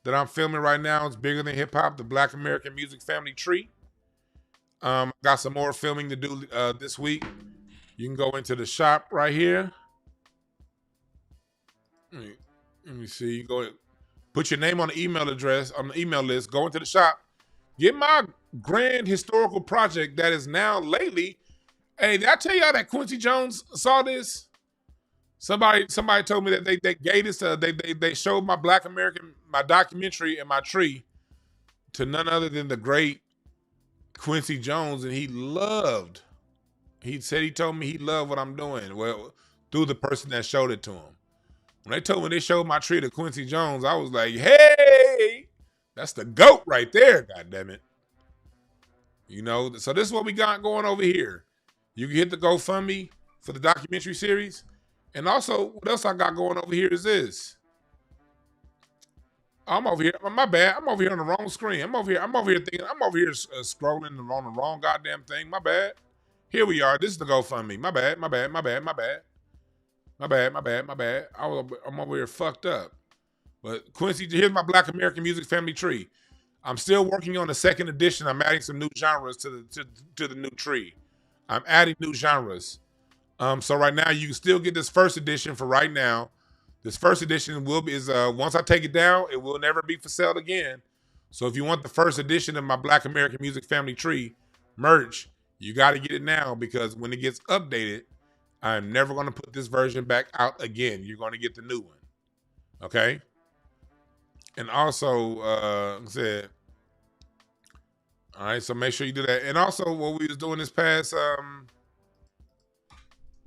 that I'm filming right now. It's Bigger Than Hip Hop, the Black American Music Family Tree. Got some more filming to do this week. You can go into the shop right here. Let me see. You go put your name on the email address, on the email list. Go into the shop. Get my grand historical project that is now lately. Hey, did I tell y'all that Quincy Jones saw this? Somebody told me that they gave this. They showed my Black American, my documentary and my tree to none other than the great Quincy Jones, and he loved. He said he told me he loved what I'm doing. Well, through the person that showed it to him. When they told me they showed my tree to Quincy Jones, I was like, hey, that's the GOAT right there, goddammit. You know, so this is what we got going over here. You can hit the GoFundMe for the documentary series. And also, what else I got going over here is this. I'm over here. My bad. I'm over here on the wrong screen. I'm over here thinking. I'm over here scrolling on the wrong goddamn thing. My bad. Here we are. This is the GoFundMe. My bad. I'm over here fucked up. But Quincy, here's my Black American Music Family Tree. I'm still working on the second edition. I'm adding some new genres to the new tree. I'm adding new genres. So right now you can still get this first edition for right now. This first edition once I take it down, it will never be for sale again. So if you want the first edition of my Black American Music Family Tree merch, you got to get it now, because when it gets updated, I'm never going to put this version back out again. You're going to get the new one. Okay? And also, like I said, all right, so make sure you do that. And also, what we was doing this past, let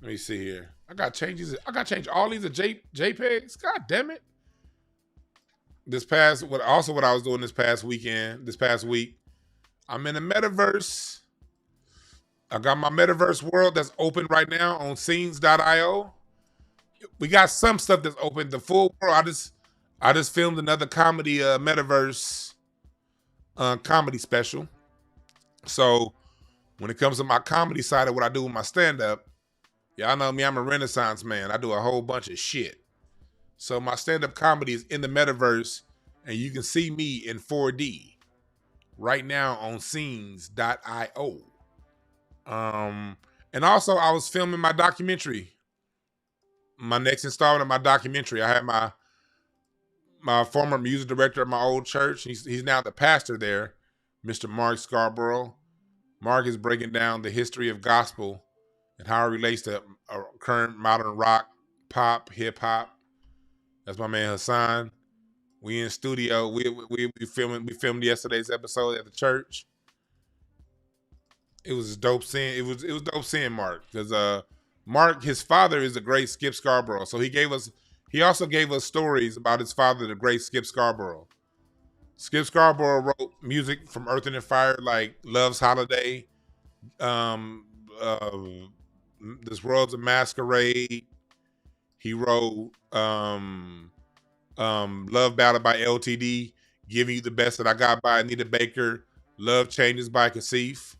me see here. I got to change all these to JPEGs. God damn it. What I was doing this past week, I'm in the metaverse. I got my metaverse world that's open right now on scenes.io. We got some stuff that's open. The full world, I just filmed another comedy metaverse comedy special. So when it comes to my comedy side of what I do with my stand-up, y'all know me, I'm a Renaissance man. I do a whole bunch of shit. So my stand-up comedy is in the metaverse, and you can see me in 4D right now on scenes.io. And also I was filming my documentary, my next installment of my documentary. I had my former music director of my old church. He's now the pastor there, Mr. Mark Scarborough. Mark is breaking down the history of gospel and how it relates to current modern rock, pop, hip hop. That's my man Hassan. We in studio. We filmed yesterday's episode at the church. It was dope seeing. It was dope seeing Mark, because Mark, his father is the great Skip Scarborough. So he also gave us stories about his father, the great Skip Scarborough. Skip Scarborough wrote music from Earth and Fire like Love's Holiday, This World's a Masquerade. He wrote Love Battle by LTD, Giving You the Best That I Got by Anita Baker, Love Changes by Kasif.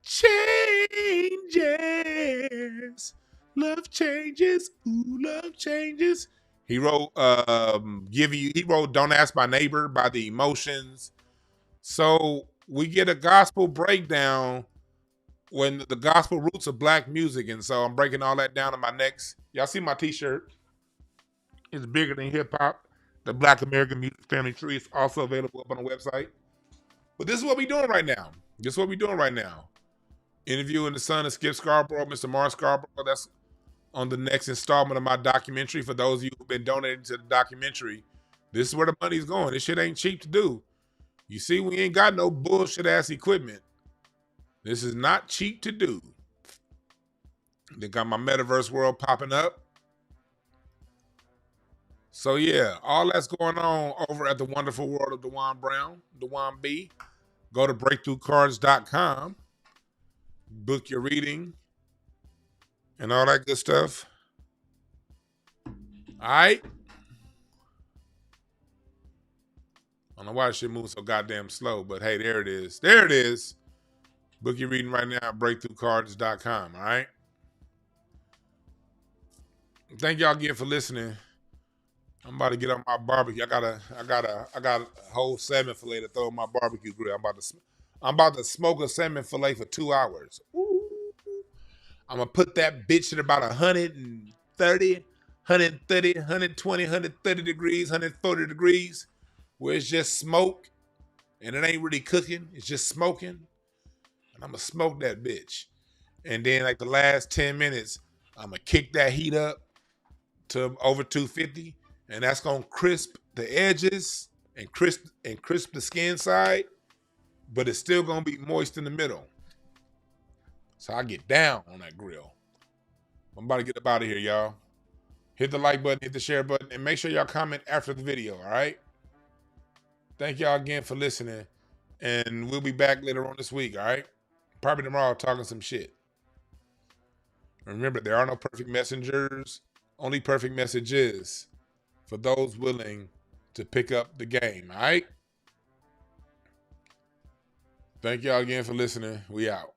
Changes. Love changes. Ooh, love changes. He wrote he wrote Don't Ask My Neighbor by The Emotions. So we get a gospel breakdown when the gospel roots of black music. And so I'm breaking all that down in my next. Y'all see my t-shirt? It's bigger than hip hop. The Black American Music Family Tree is also available up on the website. But this is what we're doing right now. Interviewing the son of Skip Scarborough, Mr. Mark Scarborough. That's on the next installment of my documentary. For those of you who've been donating to the documentary, this is where the money's going. This shit ain't cheap to do. You see, we ain't got no bullshit ass equipment. This is not cheap to do. They got my metaverse world popping up. So yeah, all that's going on over at the wonderful world of Dewan Brown, Dewan B. Go to breakthroughcards.com. Book your reading and all that good stuff. All right. I don't know why this shit moves so goddamn slow, but hey, there it is. There it is. Book your reading right now at breakthroughcards.com. All right. Thank y'all again for listening. I'm about to get on my barbecue. I got a whole salmon fillet to throw on my barbecue grill. I'm about to smoke a salmon fillet for 2 hours. Ooh. I'm going to put that bitch at about 130, 120, 130 degrees, 140 degrees, where it's just smoke and it ain't really cooking, it's just smoking, and I'm gonna smoke that bitch. And then like the last 10 minutes, I'm gonna kick that heat up to over 250, and that's gonna crisp the edges and crisp the skin side, but it's still gonna be moist in the middle. So I get down on that grill. I'm about to get up out of here, y'all. Hit the like button, hit the share button, and make sure y'all comment after the video, all right? Thank y'all again for listening, and we'll be back later on this week, all right? Probably tomorrow talking some shit. Remember, there are no perfect messengers, only perfect messages for those willing to pick up the game, all right? Thank y'all again for listening. We out.